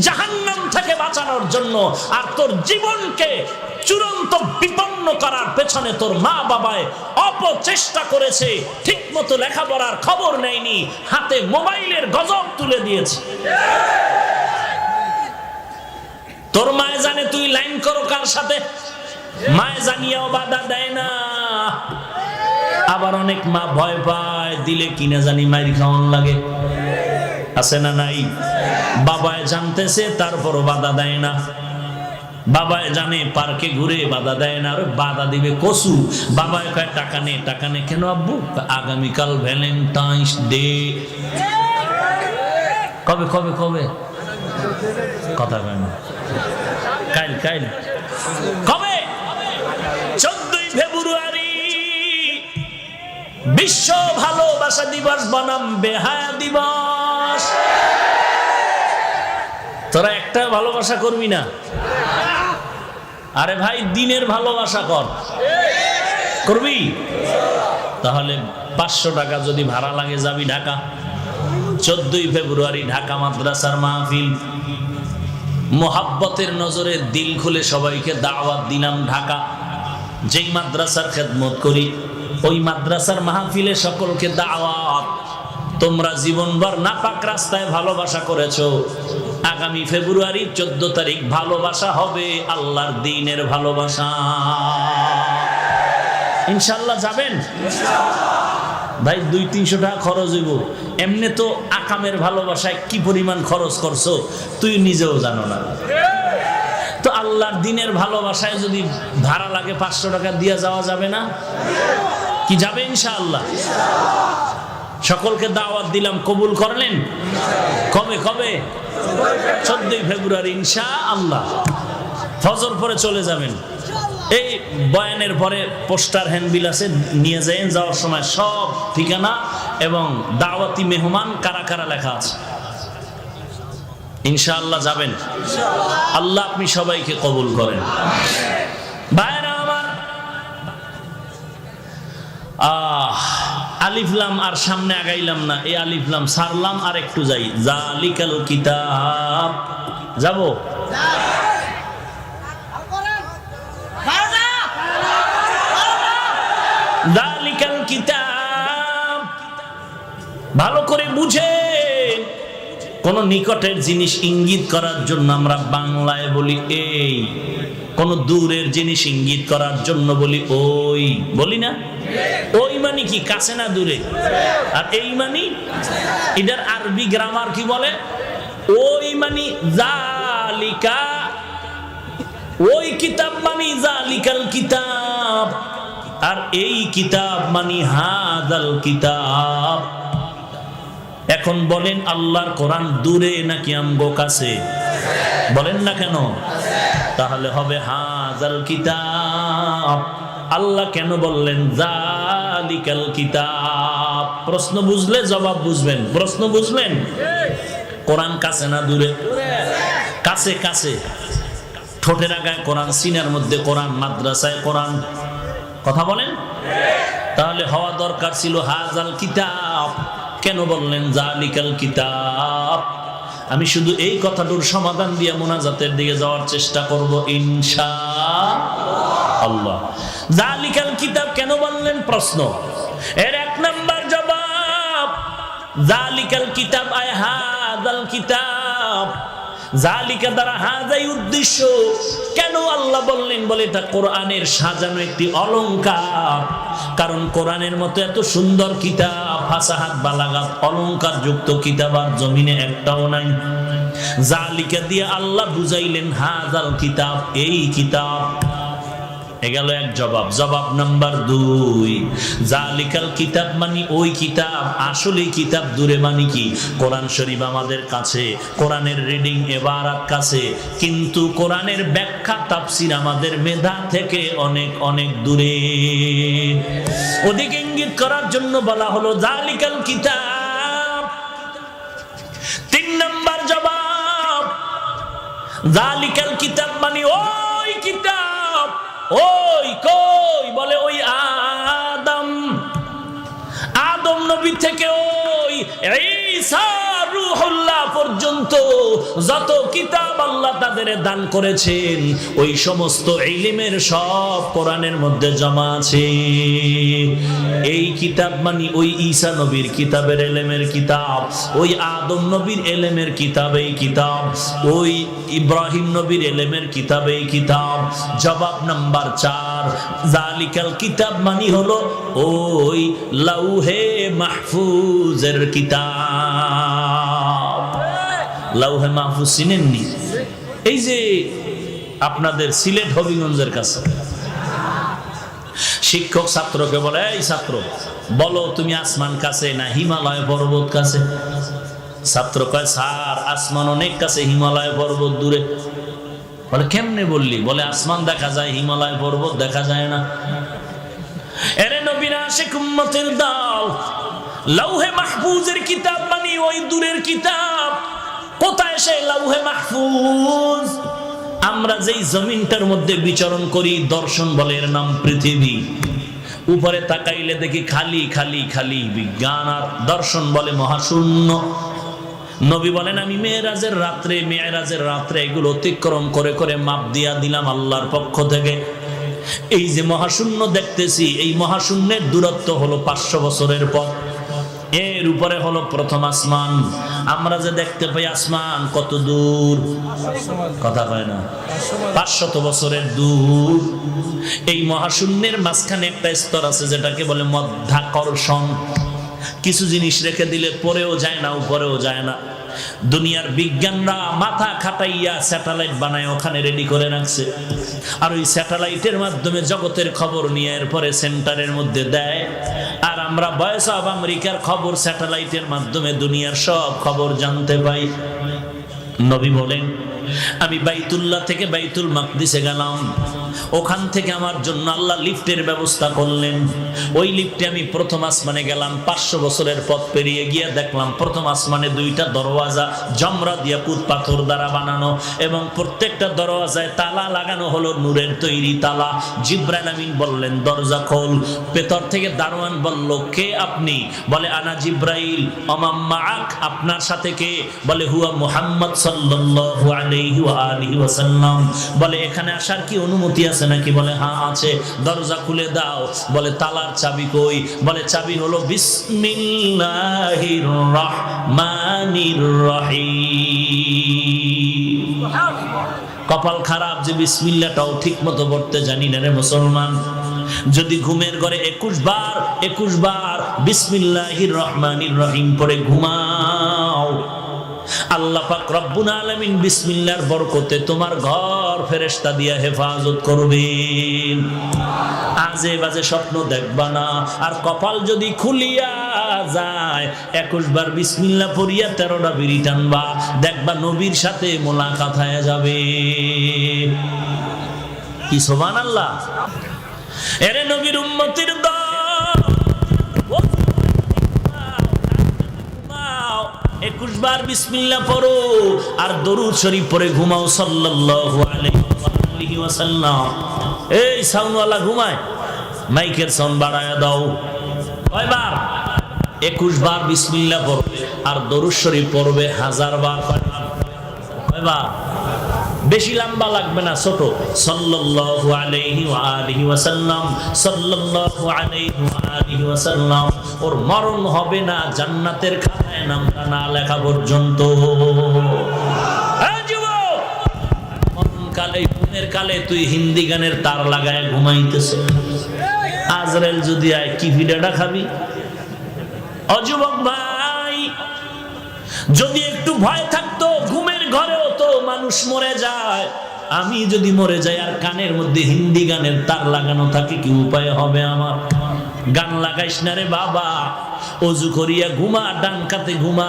Speaker 1: জাহান্নাম থেকে বাঁচানোর জন্য, আর তোর জীবনকে চূড়ান্ত বিপন্ন করার পেছনে তোর মা বাবায় অপচেষ্টা করেছে, ঠিক মতো লেখাপড়ার খবর নেয়নি, হাতে মোবাইলের গজব তুলে দিয়েছে। তোর মায়ে জানে তুই লাইন করো কার সাথে, মায়ে জানিয়াও বাধা দেয় না। আবার অনেক মা ভয় পায়, দিলে কিনা জানি মাইর খাওয়ান লাগে, আছে না নাই? বাবায় জানতেছে তারপরও বাধা দেয় না। বাবায় জানে পার্কে ঘুরে বাধা দেয় না, আর বাধা দিবে কসু। বাবায় কয় টাকা নে, টাকা নে। কেন আব্বু? আগামীকাল ভ্যালেন্টাইন্স ডে। কবে কবে কবে? কথা কয় না। কাইল কাইল কবে? 14ই ফেব্রুয়ারি বিশ্ব ভালোবাসা দিবস বনাম বেহায়া দিবস। তোরা একটা ভালোবাসা করবি না? আরে ভাই, দিনের ভালোবাসা কর, করবি? তাহলে 500 টাকা যদি ভাড়া লাগে যাবি ঢাকা। 14ই ফেব্রুয়ারি ঢাকা মাদ্রাসার মাহফিল, মোহাব্বতের নজরে দিল খুলে সবাইকে দাওয়াত দিলাম ঢাকা। যেই মাদ্রাসার খেদমত করি ওই মাদ্রাসার মাহফিলে সকলকে দাওয়াত। তোমরা জীবনভর নাপাক রাস্তায় ভালোবাসা করেছো, আগামী ফেব্রুয়ারি 14 তারিখ ভালোবাসা হবে আল্লাহর দ্বীনের ভালোবাসা। ইনশাআল্লাহ যাবেন? ভাই 200-300 টাকা খরচ হইব। এমনি তো আকামের ভালোবাসায় কি পরিমাণ খরচ করছো তুই নিজেও জানো না। তো আল্লাহর দ্বীনের ভালোবাসায় যদি ভাড়া লাগে 500 টাকা দিয়ে যাওয়া যাবে না? কি যাবে? ইনশাআল্লাহ। সকলকে দাওয়াত দিলাম, কবুল করলেন? কবে কবে? 14ই ফেব্রুয়ারি ইনশাআল্লাহ। ফজর পরে চলে যাবেন। এই বয়ানের পরে পোস্টার হ্যান্ডবিল আছে, নিয়ে যাবেন। যাওয়ার সময় সব ঠিকানা এবং দাওয়াতি মেহমান কারা কারা লেখা আছে। ইনশাআল্লাহ যাবেন। আল্লাহ আপনি সবাইকে কবুল করেন। ভাইরা আমার, আলিফ লাম আর সামনে আগাইলাম না, এই আলিফ লাম সারলাম আর একটু যাই। জালিকাল কিতাব, যাব? জালিকাল কিতাব ভালো করে বুঝে। কোন নিকটের জিনিস ইঙ্গিত করার জন্য আমরা বাংলায় বলি এই, কোন দূরের জিনিস ইঙ্গিত করার জন্য বলি ওই, বলি না? ওই মানে কি? কাছে না দূরে। আর এই মানে, এটার আরবি গ্রামার কি বলে? ওই মানে জালিকা, ওই কিতাব মানে জালিকাল কিতাব, আর এই কিতাব মানে হাযাল কিতাব। এখন বলেন আল্লাহর কোরআন দূরে নাকি আমগো কাছে? বলেন না কেন? তাহলে হবে হাযাল কিতাব। আল্লাহ কেন বললেন জালিকাল কিতাব? প্রশ্ন বুঝলে জবাব বুঝবেন। প্রশ্ন বুঝলেন? কোরআন কাছে না দূরে? কাছে কাছে। ঠোঁটের আগায় কোরআন, সিনার মধ্যে কোরআন, মাদ্রাসায় কোরআন। কথা বলেন? তাহলে হওয়া দরকার ছিল হাযাল কিতাব। কেন বললেন জালিকাল কিতাব? আমি শুধু এই কথাটার সমাধান দিয়ে মোনাজাতের দিকে যাওয়ার চেষ্টা করব ইনশাআল্লাহ। জালিকাল কিতাব কেন বললেন? প্রশ্ন। এর 1 নাম্বার জবাব, জালিকাল কিতাব আয় হাযাল কিতাব। জালিকা দ্বারা হাযাই উদ্দেশ্য। কেন আল্লাহ বললেন? বলে এটা কোরআনের সাজানো একটি অলংকার। কারণ কোরআনের মতো এত সুন্দর কিতাব, ফাসাহাত, বালাগাত, অলংকার যুক্ত কিতাব আর জমিনে একটাও নাই। জালিকা দিয়ে আল্লাহ বুঝাইলেন হাযাল কিতাব, এই কিতাব। গেল এক জবাব। জবাব নাম্বার 2, জালিকাল কিতাব মানে ওই কিতাব। আসলে কিতাব দূরে মানে কি? কোরআন শরীফ আমাদের কাছে, কোরআনের রিডিং এবারাত কাছে, কিন্তু কোরআনের ব্যাখ্যা তাফসীর আমাদের মেধা থেকে অনেক অনেক দূরে। ওদিকে ইঙ্গিত করার জন্য বলা হলো জালিকাল কিতাব। 3 নাম্বার জবাব, জালিকাল কিতাব মানে ওই কিতাব। ওই কই? বলে ওই আদম নবী থেকে ওই ঈসা রূহুল্লাহ পর্যন্ত যত কিতাব আল্লাহ তাদের দান করেছেন ওই সমস্ত ইলমের সব কোরআনের মধ্যে জমা আছে। এই কিতাব মানে ওই ঈসা নবীর কিতাবের ইলমের কিতাব, ওই আদম নবীর ইলমের কিতাব এই কিতাব, ওই ইব্রাহিম নবীর ইলমের কিতাব এই কিতাব। জবাব নাম্বার 4, জালিকাল কিতাব মানে হলো ওই লাউহে মাহফুজের কিতাব। লাউহে মাহফুজ চিনেননি? এই যে আপনাদের সিলেট হবিগঞ্জের কাছে শিক্ষক ছাত্রকে বলে, এই ছাত্র বলো তুমি আসমান কাছে না হিমালয় পর্বত কাছে? ছাত্র কয় স্যার আসমান অনেক কাছে, হিমালয় পর্বত দূরে। বলে কেমনে বললি? বলে আসমান দেখা যায়, হিমালয় পর্বত দেখা যায় না। এরে নবীর আশিক উম্মতের দল, লাউহে মাহফুজের কিতাব মানে ওই দূরের কিতাব। কোথায় সেই লাউহে মাহফুজ? আমরা যেই জমিনটার মধ্যে বিচরণ করি, দর্শন বলে এর নাম পৃথিবী। উপরে তাকাইলে দেখি খালি খালি খালি, বিজ্ঞান আর দর্শন বলে মহাশূন্য। নবী বলেন আমি মেরাজের রাত্রে এগুলো অতিক্রম করে করে মাপ দিয়া দিলাম আল্লাহর পক্ষ থেকে। এই যে মহাশূন্য দেখতেছি, এই মহাশূন্যের দূরত্ব হলো 500 বছরের পথ। এর উপরে হলো প্রথম আসমান। আমরা যে দেখতে পাই আসমান কত দূর, কথা কয় না, 500 বছরের দূর। এই মহাশূন্যের মাঝখানে একটা স্তর আছে যেটাকে বলে মধ্যাকর্ষণ। কিছু জিনিস রেখে দিলে পরেও যায় না, উপরেও যায় না। দুনিয়ার বিজ্ঞানরা মাথা খাটাইয়া স্যাটেলাইট বানায় ওখানে রেডি করে রাখছে, আর ওই স্যাটেলাইটের মাধ্যমে জগতের খবর নিয়ে এরপরে সেন্টারের মধ্যে দেয়। আর আমরা ভয়েস অফ আমেরিকার খবর স্যাটেলাইটের মাধ্যমে দুনিয়ার সব খবর জানতে পাই। নবী বলেন আমি বাইতুল্লাহ থেকে বাইতুল মাকদিসে গেলাম, ওখান থেকে আমার জন্য আল্লাহ লিফটের ব্যবস্থা করলেন। ওই লিফটে আমি প্রথম আসমানে গেলাম। 500 বছরের পথ পেরিয়ে গিয়ে দেখলাম প্রথম আসমানে 2টা দরওয়াজা জমরাত ইয়াকুত পাথর দ্বারা বানানো, এবং প্রত্যেকটা দরওয়াজায় তালা লাগানো হলো নূরের তৈরি তালা। জিবরাইল আমিন বললেন দরজা খোল। ভেতর থেকে দারোয়ান বলল কে আপনি? বলে আনা জিবরাইল। অমাম মাআক, আপনার সাথে কে? বলে হুয়া মুহাম্মদ সাল্লাল্লাহু আলাইহি ওয়া আলিহি ওয়াসাল্লাম। বলে এখানে আসার কি অনুমতি আছে নাকি? বলে হ্যাঁ আছে। দরজা খুলে দাও। বলে তালার চাবি কই? বলে চাবি হলো বিসমিল্লাহির রহমানির রহিম। কপাল খারাপ যে বিসমিল্লাহটাও ঠিক মতো পড়তে জানি না রে মুসলমান। যদি ঘুমের ঘরে 21 বার বিসমিল্লাহির রহমানির রহিম পড়ে ঘুমাও, আল্লাহ পাক রব্বুল আলামিন বিসমিল্লাহর বরকতে তোমার ঘর ফেরেশতা দিয়া হেফাজত করবেন। আজে বাজে স্বপ্ন দেখবা না। আর কপাল যদি খুলিয়া যায় 21 বার বিসমিল্লাহ পড়িয়া 13টা বিড়ি টানবা, দেখবা নবীর সাথে মোলাকাত হয়ে যাবে। কি সুবহানাল্লাহ। এরে নবীর উম্মতের দল, 21 বার বিসমিল্লাহ পড়ো আর দরুদ শরীফ পড়ে ঘুমাও সাল্লাল্লাহু আলাইহি ওয়াসাল্লাম। এই সাউন্ডওয়ালা ঘুমায়, মাইকের সাউন্ড বাড়ায়া দাও। কয়বার? 21 বার বিসমিল্লাহ পড়বে আর দরুদ শরীফ পড়বে 1000 বার। কয়বার? বেশি লম্বা লাগবে না, ছোট। সাল্লাল্লাহু আলাইহি ওয়া আলিহি ওয়াসাল্লাম, সাল্লাল্লাহু আলাইহি ওয়া আলিহি ওয়াসাল্লাম। ওর মরণ হবে না জান্নাতের খাতায় নামটা না লেখা পর্যন্ত। যুবক, মরণকালে ঘুমের কালে তুই হিন্দি গানের তার লাগায় ঘুমাইতেছ, আজরাইল যদি আয় কি ভিডিওটা খাবি? অযুবক ভাই, যদি একটু ভয় থাকতো ঘুমের ঘরেও তো মানুষ মরে যায়। আমি যদি মরে যাই আর কানের মধ্যে হিন্দি গানের তার লাগানো থাকে, কি উপায় হবে আমার? গান লাগাইস না রে বাবা, ওযু করিয়া ঘুমা, ডান কাতে ঘুমা,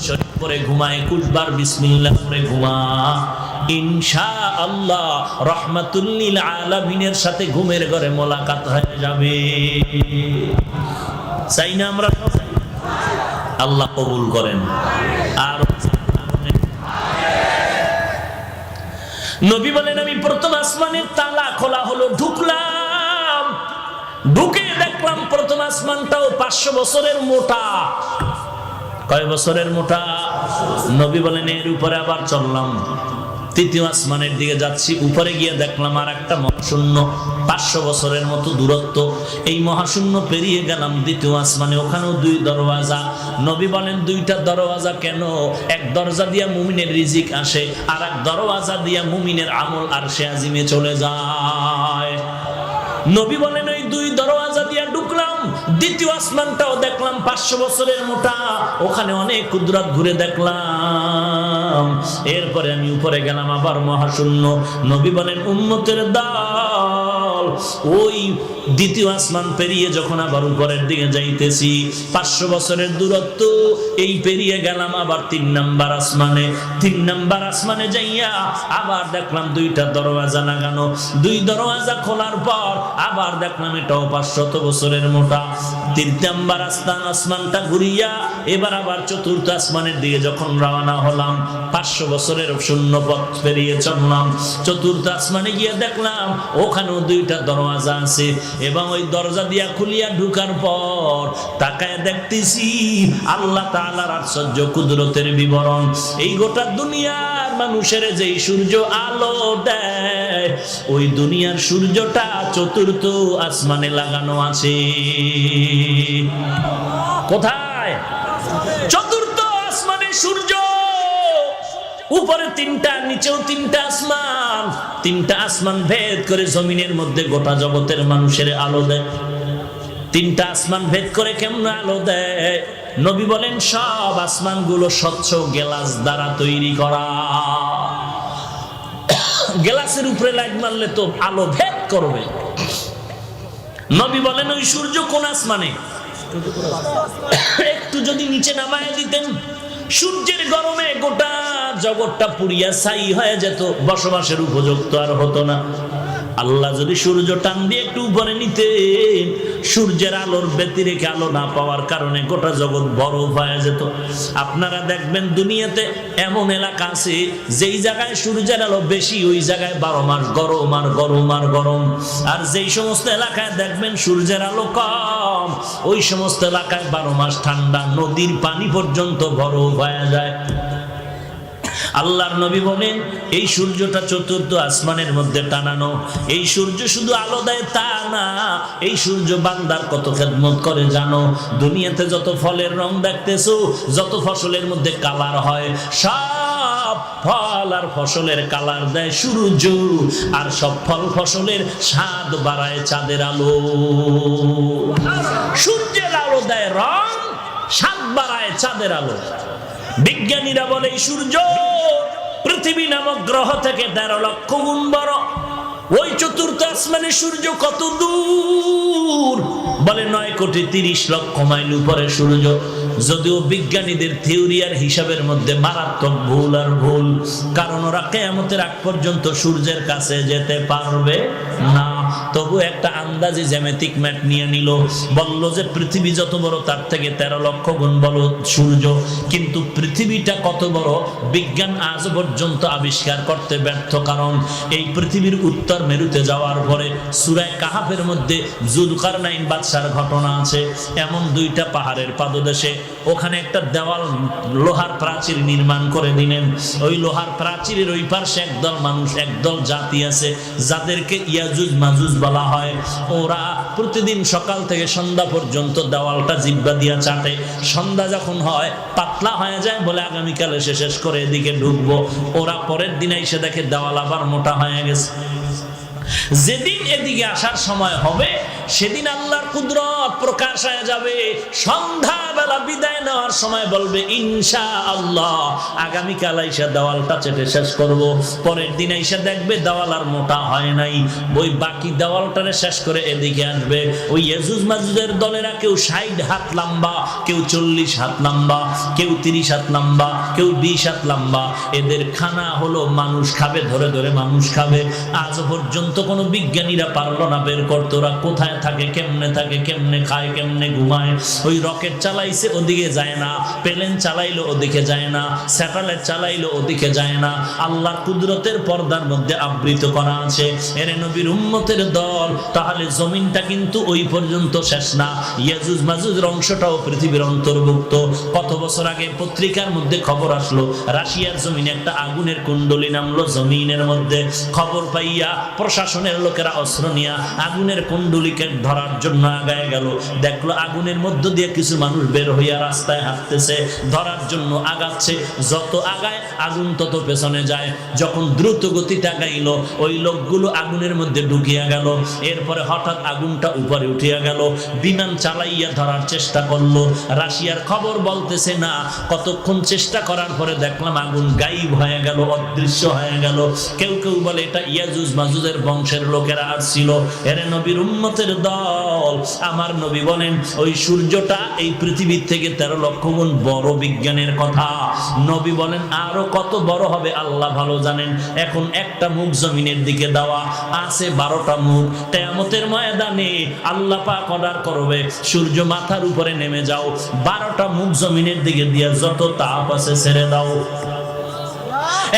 Speaker 1: শরীর পরে ঘুমা, 21 বার বিসমিল্লাহ পড়ে ঘুমা। ইনশাআল্লাহ রাহমাতুল লিল আলামিনের সাথে ঘুমের ঘরে মোলাকাত হয়ে যাবে। চাই না আমরা? আল্লাহ কবুল করেন। আর নবী বলেন আমি প্রথম আসমানের তালা খোলা হলো, ঢুকলাম, ঢুকে দেখলাম প্রথম আসমানটাও 500 বছরের মোটা। কয় বছরের মোটা? নবী বলেন এর উপরে আবার চললাম, তৃতীয় আসমানের দিকে যাচ্ছি, উপরে গিয়ে দেখলাম আর একটা মহাশূন্য, 500 বছরের মতো দূরত্ব। এই মহাশূন্য পেরিয়ে গেলাম দ্বিতীয় আসমানে, ওখানেও 2 দরওয়াজা। নবী বলেন 2টা দরওয়াজা কেন? এক দরজা দিয়া মুমিনের রিজিক আসে, আর এক দরওয়াজা দিয়া মুমিনের আমল আরশে আজিমে চলে যায়। নবী বলেন ওই 2 দরওয়াজা দিয়া ঢুকলাম, দ্বিতীয় আসমানটাও দেখলাম 500 বছরের মোটা, ওখানে অনেক কুদরত ঘুরে দেখলাম। এরপরে আমি উপরে গেলাম আবার মহাশূন্য। নবী বলেন উম্মতের দল ওই দ্বিতীয় আসমান পেরিয়ে যখন আবার উপরের দিকে যাইতেছি, 500 বছরের দূরত্ব এই পেরিয়ে গেলাম আবার 3 নাম্বার আসমানে। 3 নাম্বার আসমানে যাইয়া আবার দেখলাম 2টা দরওয়াজা লাগানো। 2 দরওয়াজা খোলার পর আবার দেখলাম এটাও 500 বছরের মোটা। 3 নাম্বার আসমানটা ঘুরিয়া এবার আবার 4র্থ আসমানের দিকে যখন রওনা হলাম, 500 বছরের শূন্য পথ পেরিয়ে চললাম। 4র্থ আসমানে গিয়ে দেখলাম ওখানেও 2টা দরওয়াজা আছে, এবং ওই দরজা দিয়া খুলিয়া ঢুকার পর তাকায় দেখতেছি আল্লাহ তাআলার আশ্চর্য কুদরতের বিবরণ। এই গোটা দুনিয়ার মানুষের যেই সূর্য আলো দেয়, ওই দুনিয়ার সূর্যটা 4র্থ আসমানে লাগানো আছে। কোথায়? 4র্থ আসমানে সূর্য। উপরে 3টা, নিচেও 3টা আসমান। 3টা আসমান ভেদ করে জমিনের মধ্যে গোটা জগতের মানুষের আলো দেয়। 3টা আসমান ভেদ করে কেমন আলো দেয়? নবী বলেন সব আসমানগুলো স্বচ্ছ গ্লাস দ্বারা তৈরি করা। গ্লাসের উপরে লাইট মারলে তো আলো ভেদ করবে। নবী বলেন ওই সূর্য কোন আসমানে? একটু যদি নিচে নামায় দিতেন, সূর্যের গরমে গোটা জগৎটা পুড়িয়া ছাই হয়ে যেত, বসবাসের উপযুক্ত আর হতো না। আল্লাহ যদি সূর্য টান দিয়ে একটু উপরে নিতেন, সূর্যের আলোর ব্যতিরেকে আলো না পাওয়ার কারণে গোটা জগৎ বরফ হয়ে যেত। আপনারা দেখবেন দুনিয়াতে এমন এলাকা আছে যেই জায়গায় সূর্যের আলো বেশি, ওই জায়গায় 12 মাস গরম আর গরম আর গরম। আর যেই সমস্ত এলাকায় দেখবেন সূর্যের আলো কম, ওই সমস্ত এলাকায় 12 মাস ঠান্ডা, নদীর পানি পর্যন্ত বরফ হয়ে যায়। আল্লাহর নবী বলেন এই সূর্যটা 4র্থ আসমানের মধ্যে টানানো। এই সূর্য শুধু আলো দেয় তা না, এই সূর্য বান্দার কত খেদমত করে জানো? দুনিয়াতে যত ফলের রং দেখতেছো, যত ফসলের মধ্যে কালার হয়, সব ফল আর ফসলের কালার দেয় সূর্য, আর সব ফল ফসলের স্বাদ বাড়ায় চাঁদের আলো। সূর্যের আলো দেয় রং, স্বাদ বাড়ায় চাঁদের আলো। বিজ্ঞানীরা বলে এই সূর্য পৃথিবী নামক গ্রহ থেকে 13 লক্ষ গুণ বড়। ওই 4র্থ আসমানের সূর্য কত দূর? বলে 9,30,00,000 মাইল উপরে সূর্য। যদিও বিজ্ঞানীদের থিওরি আর হিসাবের মধ্যে মারাত্মক ভুল আর ভুল, কারণ ওরা কিয়ামতের আগ পর্যন্ত সূর্যের কাছে যেতে পারবে না। তবু একটা আন্দাজে জ্যামিতিক ম্যাট নিয়ে নিল, বলল যে পৃথিবী যত বড় তার থেকে 13 লক্ষ গুণ বড় সূর্য। কিন্তু পৃথিবীটা কত বড় বিজ্ঞান আজ পর্যন্ত আবিষ্কার করতে ব্যর্থ, কারণ এই পৃথিবীর উত্তর মেরুতে যাওয়ার পরে সূরা কাহাফের মধ্যে যুলকারনাইন বাদশার ঘটনা আছে। এমন 2টা পাহাড়ের পাদদেশে ওখানে একটা দেওয়াল, লোহার প্রাচীর নির্মাণ করে দিলেন। ওই লোহার প্রাচীরের ওই পাশে একদল মানুষ, একদল জাতি আছে যাদেরকে ইয়াজুজ মাজুজ বলা হয়। ওরা প্রতিদিন সকাল থেকে সন্ধ্যা পর্যন্ত দেওয়ালটা জিহ্বা দিয়া চাটে। সন্ধ্যা যখন হয় পাতলা হয়ে যায়, বলে আগামীকাল এসে শেষ করে এদিকে ঢুকবো। ওরা পরের দিনে এসে দেখে দেওয়াল আবার মোটা হয়ে গেছে। যেদিন এদিকে আসার সময় হবে সেদিন আল্লাহর কুদরত প্রকাশ হয়ে যাবে। সন্ধ্যাবেলা বিদায় নেওয়ার সময় বলবে ইনশাআল্লাহ আগামীকাল আইসা দেওয়ালটা চেটে শেষ করব। পরের দিন আইসা দেখবে দেওয়াল আর মোটা হয় নাই, ওই বাকি দেওয়ালটারে শেষ করে এদিকে আসবে। ওই ইয়াজুজ মাজুজের দলেরা কেউ 60 হাত লম্বা, কেউ 40 হাত লম্বা, কেউ 30 হাত লম্বা, কেউ 20 হাত লম্বা। এদের খানা হলো মানুষ খাবে, ধরে ধরে মানুষ খাবে। আজ পর্যন্ত পর্যন্ত কোনো বিজ্ঞানীরা পারলো না বের করতে ওরা কোথায় থাকে, কেমনে খায়, কেমনে ঘুমায়। ওই রকেট চালাইছে ওদিকে যায় না, প্লেন চালাইলো ওদিকে যায় না, স্যাটেলাইট চালাইলো ওদিকে যায় না। আল্লাহর কুদরতের পর্দার মধ্যে আবৃত করা আছে। এর নবীর উম্মতের দল, তাহলে জমিনটা কিন্তু ওই পর্যন্ত শেষ না। ইয়াজুজ মাজুজের অংশটাও পৃথিবীর অন্তর্ভুক্ত। কত বছর আগে পত্রিকার মধ্যে খবর আসলো, রাশিয়ার জমিনে একটা আগুনের কুণ্ডলী নামলো জমিনের মধ্যে। খবর পাইয়া প্রশাসনের লোকেরা অস্ত্র নিয়ে আগুনের কুণ্ডলীকে ধরার জন্য আগায় গেল। দেখলো আগুনের মধ্য দিয়ে কিছু মানুষ বের হইয়া রাস্তায় হাঁটতেছে, ধরার জন্য আগাচ্ছে। যত আগায় আগুন তত পেছনে যায়। যখন দ্রুত গতিতে আগাইল, ওই লোকগুলো আগুনের মধ্যে ঢুকিয়া গেল। এরপরে হঠাৎ আগুনটা উপরে উঠিয়া গেল। বিমান চালাইয়া ধরার চেষ্টা করলো। রাশিয়ার খবর বলতেছে না, কতক্ষণ চেষ্টা করার পরে দেখলাম আগুন গায়েব হয়ে গেল, অদৃশ্য হয়ে গেল। কেউ কেউ বলে এটা ইয়াজুজ মাজুজের বংশের লোকেরা আসছিল। এর নবীর উম্মতের দল, আমার নবী বলেন ওই সূর্যটা এই পৃথিবীর থেকে 13 লক্ষ গুণ বড়। বিজ্ঞানের কথা। নবী বলেন আরো কত বড় হবে আল্লাহ ভালো জানেন। এখন একটা মুখ জমিনের দিকে দেওয়া আছে, 12টা মুখ। কিয়ামতের ময়দানে আল্লাহ পাক অর্ডার করবে, সূর্য মাথার উপরে নেমে যাও, 12টা মুখ জমিনের দিকে দিয়ে যত তাপ আছে ছেড়ে দাও।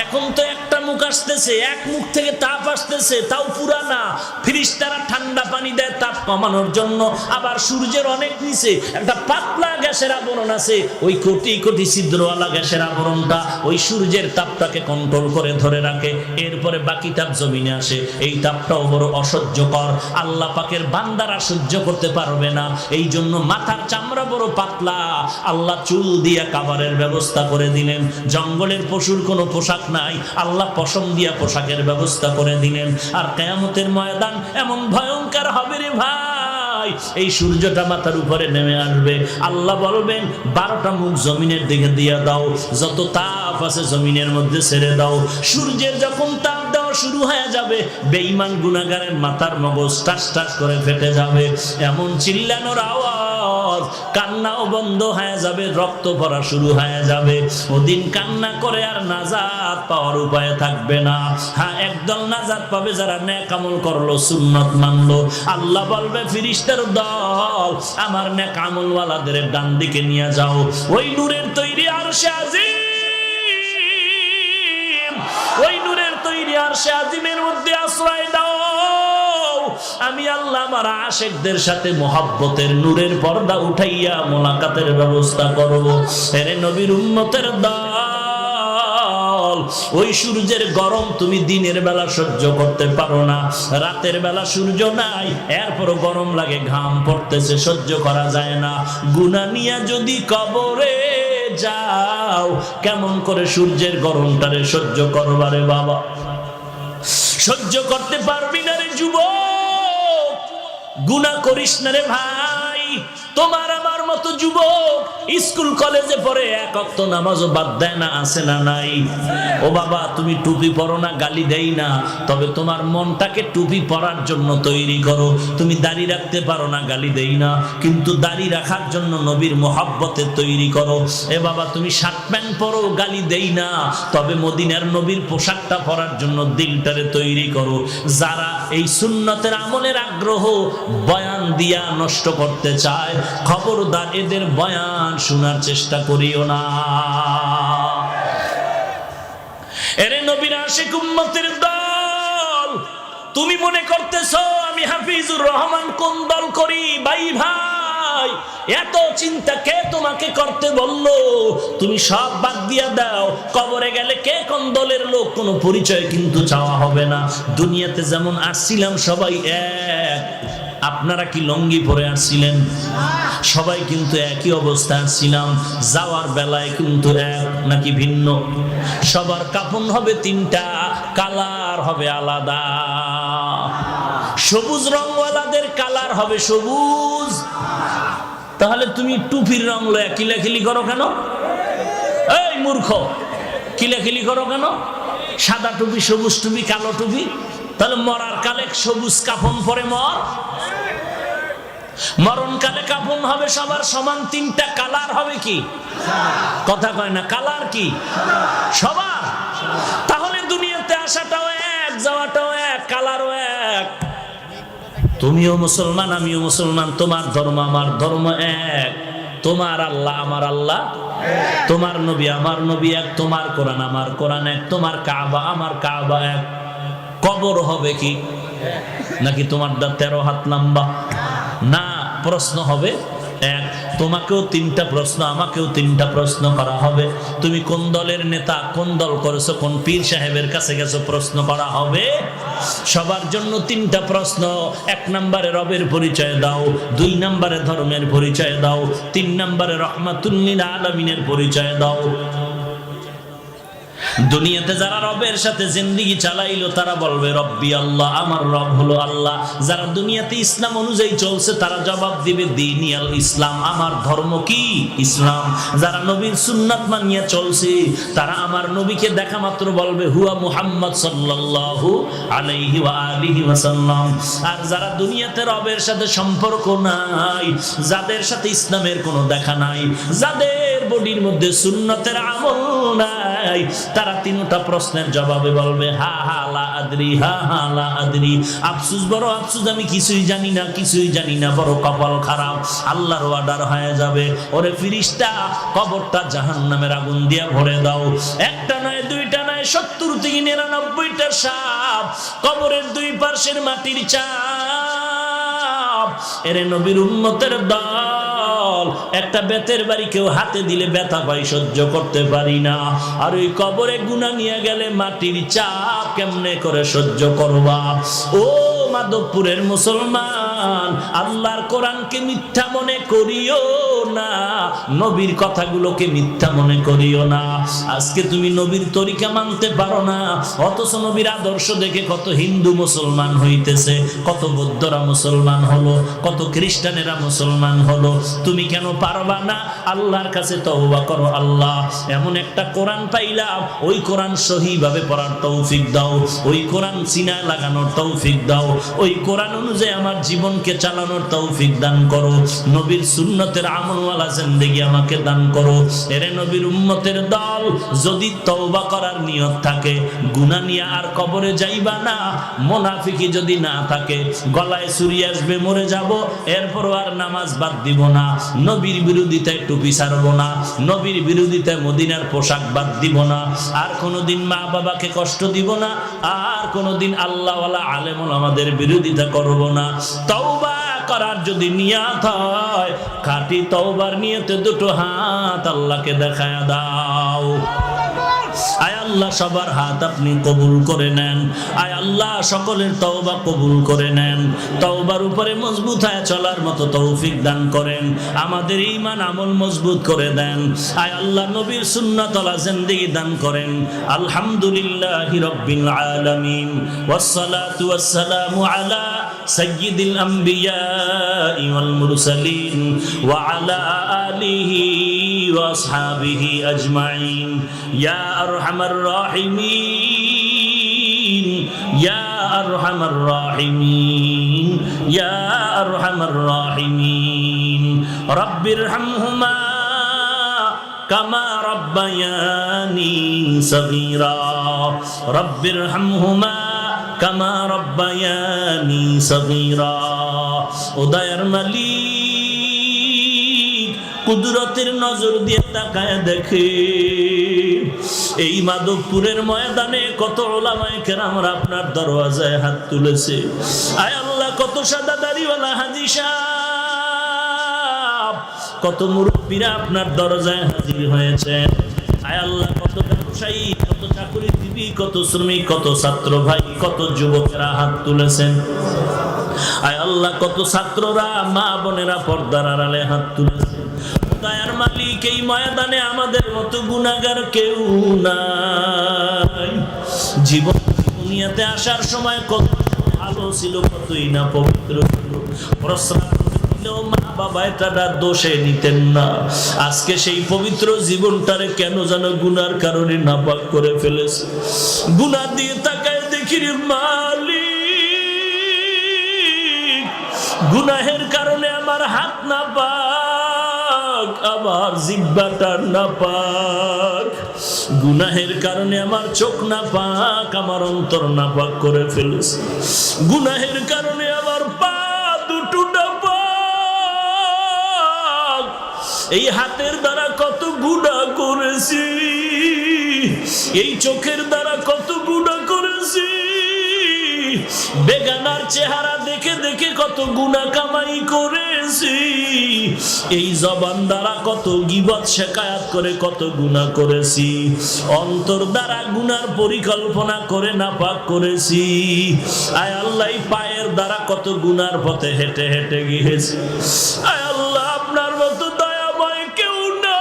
Speaker 1: এখন তো একটা মুখ আসতেছে, এক মুখ থেকে তাপ আসতেছে, তাও পুরানা। ফিরিস্তারা ঠান্ডা পানি দেয় তাপ কমানোর জন্য। আবার সূর্যের অনেক নিচে একটা পাতলা গ্যাসের আবরণ আছে, ওই কোটি কোটি ছিদ্রওয়ালা গ্যাসের আবরণটা ওই সূর্যের তাপটাকে কন্ট্রোল করে ধরে রাখে। এরপরে বাকি তাপ জমিনে আসে। এই তাপটাও বড় অসহ্যকর, আল্লাহ পাকের বান্দারা সহ্য করতে পারবে না। এই জন্য মাথার চামড়া বড় পাতলা, আল্লাহ চুল দিয়া কাভারের ব্যবস্থা করে দিলেন। জঙ্গলের পশুর কোনো পোশাক নাই, আল্লাহ পশম দিয়া পোশাকের ব্যবস্থা করে দিলেন। আর কিয়ামতের ময়দান এমন ভয়ঙ্কর হবে রে ভাই, এই সূর্যটা মাথার উপরে নেমে আসবে। আল্লাহ বলবেন 12টা মুখ জমিনের দিকে দিয়া দাও, যত তাপ আছে জমিনের মধ্যে ছেড়ে দাও। সূর্যের যখন তাপ দেওয়া শুরু হয়ে যাবে, বেঈমান গুনাহগারের মাথার মগজ টাস টাস করে ফেটে যাবে। এমন চিল্লানোর আওয়াজ, কান্নাও বন্ধ হয়ে যাবে, রক্ত পড়া শুরু হয়ে যাবে। ওদিন কান্না করে আর নাজাত পাওয়ার উপায় থাকবে না। হ্যাঁ, একদল নাজাত পাবে যারা নেক আমল করলো, সুন্নাত মানলো। আল্লাহ বলবে ফেরেশতার দল, আমার নেক আমলওয়ালাদের ডান দিকে নিয়ে যাও। ওই নূরের তৈরি আরশে আজিম, ওই নূরের তৈরি আরশে আজিমের মধ্যে আশ্রয় দাও। আমি আল্লাহ আমার আশিকদের সাথে মোহাব্বতের নূরের পর্দা উঠাইয়া মোলাকাতের ব্যবস্থা করব। এর নবীর উম্মতের দল, ওই সূর্যের গরম তুমি দিনের বেলা সহ্য করতে পারো না, রাতের বেলা সূর্য নাই, এরপরও গরম লাগে, ঘাম পড়তেছে, সহ্য করা যায় না। গুনাহ নিয়া যদি কবরে যাও, কেমন করে সূর্যের গরমটারে সহ্য করবারে বাবা? সহ্য করতে পারবি না রে যুবক, গুনাহ করিস না রে ভাই। তোমার আমার মতো যুবক স্কুল কলেজে পড়ে, এক ওয়াক্ত নামাজও বাদ দেয় না, আছে না নাই? ও বাবা, তুমি টুপি পরো না, গালি দেই না, তবে তোমার মনটাকে টুপি পরার জন্য তৈরি করো। তুমি দাড়ি রাখতে পারো না, গালি দেই না, কিন্তু দাড়ি রাখার জন্য নবীর মোহাব্বতে তৈরি করো। এ বাবা, তুমি শার্ট প্যান্ট পরো, গালি দেই না, তবে মদিনার নবীর পোশাকটা পরার জন্য দিলটারে তৈরি করো। যারা এই সুন্নতের আমলের আগ্রহ বয়ান দিয়া নষ্ট করতে চায়, খবরদার এদের বয়ান শোনার চেষ্টা করিও না। এরে নবীর আশিক উম্মতের দল, তুমি মনে করতেছো আমি হাফিজুর রহমান কোন দল করি? ভাই ভাই, এত চিন্তা কে তোমাকে করতে বললো? তুমি সব বাদ দিয়া দাও। কবরে গেলে কে কোন দলের লোক কোনো পরিচয় কিন্তু চাওয়া হবে না। দুনিয়াতে যেমন আসছিলাম সবাই এক। আপনারা কি লঙ্গি পরে আসছিলেন? সবাই কিন্তু একই অবস্থায় আসছিলাম। যাওয়ার বেলায় কিন্তু এক নাকি ভিন্ন? সবার কাফন হবে 3টা, কালার হবে আলাদা। সবুজ রংওয়ালাদের কালার হবে সবুজ। তাহলে তুমি টুপির রং লয়া কিলাকিলি করো কেন? এই মূর্খ, কিলাকিলি করো কেন? সাদা টুপি, সবুজ টুপি, কালো টুপি। তাহলে মরার কালে সবুজ কাফন পরে মর, মরণকালে কাফন হবে সবার সমান। 3টা কালার হবে কি? কথা কয় না, কালার কি সবার? তাহলে দুনিয়াতে আসাটাও এক, যাওয়াটাও এক, কালারও এক। তুমিও মুসলমান আমিও মুসলমান, তোমার ধর্ম আমার ধর্ম এক, তোমার আল্লাহ আমার আল্লাহ, তোমার নবী আমার নবী এক, তোমার কোরআন আমার কোরআন এক, তোমার কাবা আমার কাবা এক। কবর হবে কি নাকি তোমার 13 হাত লম্বা? না, প্রশ্ন হবে এক। তোমাকেও 3টা প্রশ্ন, আমাকেও 3টা প্রশ্ন করা হবে। তুমি কোন দলের নেতা, কোন দল করেছো, কোন পীর সাহেবের কাছে গেছো, প্রশ্ন করা হবে। সবার জন্য 3টা প্রশ্ন। 1 নম্বরে রবের পরিচয় দাও, 2 নম্বরে ধর্মের পরিচয় দাও, 3 নম্বরে রহমাতুল লিল আলামিনের পরিচয় দাও। দুনিয়াতে যারা রবের সাথে জিন্দেগি চালাইলো তারা বলবে রব্বি আল্লাহ, আমার রব হলো আল্লাহ। যারা দুনিয়াতে ইসলাম অনুযায়ী চলছে তারা জবাব দিবে দীনি আল ইসলাম, আমার ধর্ম কি ইসলাম। যারা নবীর সুন্নাত মানিয়ে চলছে তারা আমার নবীকে দেখা মাত্র বলবে হুয়া মুহাম্মদ সাল্লাল্লাহু আলাইহি ওয়া আলিহি ওয়াসাল্লাম। আর যারা দুনিয়াতে রবের সাথে সম্পর্ক নাই, যাদের সাথে ইসলামের কোনো দেখা নাই, যাদের বডির মধ্যে সুন্নতের আমল নাই, তারা 3টা প্রশ্নের জবাবে বলবে হা হা লা আদরি, হা হা লা আদরি। আফসোস, বড় আফসোস, আমি কিছুই জানি না, কিছুই জানি না, বড় কপাল খারাপ। আল্লাহর অর্ডার হয়ে যাবে, ওরে ফেরেশতা কবরটা জাহান্নামের আগুন দিয়ে ভরে দাও। একটা নয়, 2টা নয়, 70 থেকে 99টা সাপ কবরের 2 পাশের মাটির চাপ। এরে নবীর উম্মতের দল, একটা বেতের বাড়ি কেউ হাতে দিলে ব্যথা পাই, সহ্য করতে পারি না। আর ওই কবরে গুনাহ নিয়ে গেলে মাটির চাপ কেমনে করে সহ্য করবা? ও মাধবপুরের মুসলমান, আল্লাহর কোরআনকে মিথ্যা মনে করিও না, নবীর কথাগুলোকে মিথ্যা মনে করিও না। আজকে তুমি নবীর তরিকা মানতে পারো না, অথচ নবীর আদর্শ দেখে কত হিন্দু মুসলমান হইতেছে, কত বৌদ্ধরা মুসলমান হলো, কত খ্রিস্টানেরা মুসলমান হলো। তুমি কেন পারবা না? আল্লাহর কাছে তওবা করো, আল্লাহ এমন একটা কোরআন পাইলাম, ওই কোরআন সহিভাবে পড়ার তৌফিক দাও, ওই কোরআন সিনা লাগানোর তৌফিক দাও, ওই কোরআন অনুযায়ী আমার জীবনকে চালানোর তৌফিক দান করো, নবীর সুন্নতের আমলওয়ালা জিন্দেগি আমাকে দান করো। এরে নবীর উম্মতের দল, যদি তওবা করার নিয়ত থাকে, গুনাহ নিয়ে আর কবরে যাইবা না। মুনাফিকি যদি না থাকে, গলায় ছুরি আসবে মরে যাব, এরপরও আর নামাজ বাদ দিব না, নবীর বিরোধিতায় টুপি ছাড়ব না, নবীর বিরোধিতায় মদিনার পোশাক বাদ দিব না, আর কোনোদিন মা বাবাকে কষ্ট দিব না, আর কোনোদিন আল্লাহওয়ালা আলেম ওলামাদের বিরোধিতা করব না। তওবা করার যদি নিয়ত হয়, খাঁটি তওবার নিয়তে 2টো হাত আল্লাহকে দেখায়া দাও। আয় আল্লাহ, সবার হাত আপনি কবুল করে নেন। আয় আল্লাহ, সকলের তওবা কবুল করে নেন। তওবার উপরে মজবুত হয়ে চলার মতো তৌফিক দান করেন। আমাদের ঈমান আমল মজবুত করে দেন। আয় আল্লাহ, নবীর সুন্নাতওয়ালা জিন্দেগি দান করেন। আলহামদুলিল্লাহি রাব্বিল আলামিন, ওয়াসসালাতু ওয়াসসালামু আলা সাইয়্যিদিল আমবিয়া ওয়াল মুরসালিন ওয়া আলা আলিহি ওয়া আসহাবিহি আজমাইন। ইয়া আরহামার রাহিমিন, ইয়া আরহামার রাহিমিন, ইয়া আরহামার রাহিমিন। রব্বিরহামহুমা কামা রব্বায়ানি সগীরা, রব্বিরহামহুমা কামা রব্বায়ানি সগীরা। ও দয়ার মালিক, কুদরতের নজর দিয়ে তাকায় দেখে এই মাধবপুরের ময়দানে কত উলামায়ে কেরামরা আপনার দরওয়াজায় হাত তুলেছে। আয় আল্লাহ, কত সাদা দাড়িওয়ালা হাজী সাহেব, কত মুরব্বীরা আপনার দরজায় হাজির হয়েছে। আয় আল্লাহ, কত ব্যবসায়ী, কত চাকরিজীবী, কত শ্রমিক, কত ছাত্র ভাই, কত যুবকেরা হাত তুলেছেন। আয় আল্লাহ, কত ছাত্ররা, মা বোনেরা পর্দার আড়ালে হাত তুলেছে। দয়ার মালিক, এই ময়দানে আমাদের মতো গুনাহগার কেউ নাই। জীবন দুনিয়াতে আসার সময় কত ভালো ছিল, কতই না পবিত্র ছিল, প্রস্রাব দিলেও মা বাবা এটা দোষে নিতেন না। আজকে সেই পবিত্র জীবনটারে কেন যেন গুনার কারণে নাপাক করে ফেলেছে। গুনাহ দিয়ে তাকায় দেখি রে মালিক, গুনাহের কারণে আমার হাত নাপাক, আমার জিহ্বাটা নাপাক, গুনাহের কারণে আমার চোখ নাপাক, আমার অন্তর নাপাক করে ফেলেছে। গুনাহের কারণে আমার পা এই হাতের দ্বারা কত গুনাহ করেছি, এই চোখের দ্বারা কত গুনাহ করেছি, বেগানার চেহারা দেখে দেখে কত গুনাহ কামাই করেছি, এই জবান দ্বারা কত গীবত শিকায়াত করে কত গুনাহ করেছি, অন্তর দ্বারা গুনার পরিকল্পনা করে নাপাক করেছি। আয় আল্লাহ, পায়ের দ্বারা কত গুনার পথে হেঁটে হেঁটে গিয়েছি। আয় আল্লাহ, আপনার মতো দয়াময় কেউ নাই।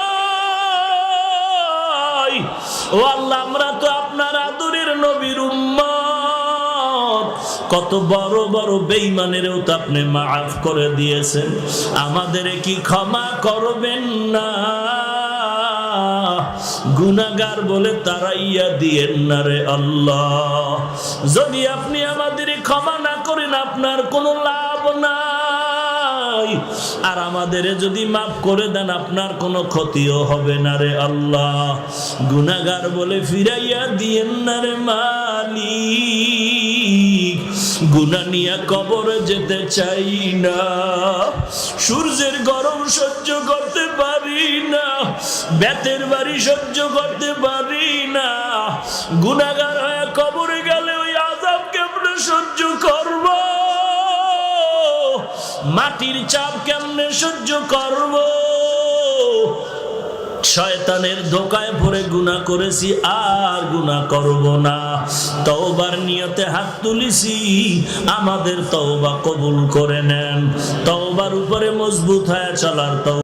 Speaker 1: ও আল্লাহ, আমরা তো আপনার আদরের নবীর উম্মত, কত বড় বড় বেঈমানেরও তো আপনি মাফ করে দিয়েছেন, আমাদের কি ক্ষমা করবেন না? গুনাহগার বলে তাড়াইয়া দিয়েন না রে আল্লাহ। যদি আপনি আমাদের ক্ষমা না করেন আপনার কোনো লাভ নাই, আর আমাদের যদি মাফ করে দেন আপনার কোনো ক্ষতিও হবে না রে আল্লাহ। গুনাহগার বলে ফিরাইয়া দিয়েন না রে মালিক। গুনাহ নিয়ে কবরে যেতে চাই না, সূর্যের গরম সহ্য করতে পারি না, বেতের বাড়ি সহ্য করতে পারি না। গুনাহগার হয়ে কবরে গেলে ওই আযাব কেমনে সহ্য করব? মাটির চাপ কেমনে সহ্য করব? শয়তানের ধোকায় পড়ে গুনাহ করেছি, আর গুনাহ করব না। তওবার নিয়তে হাত তুলেছি, আমাদের তওবা কবুল করে নেন। তওবার উপরে মজবুত হয়ে চলার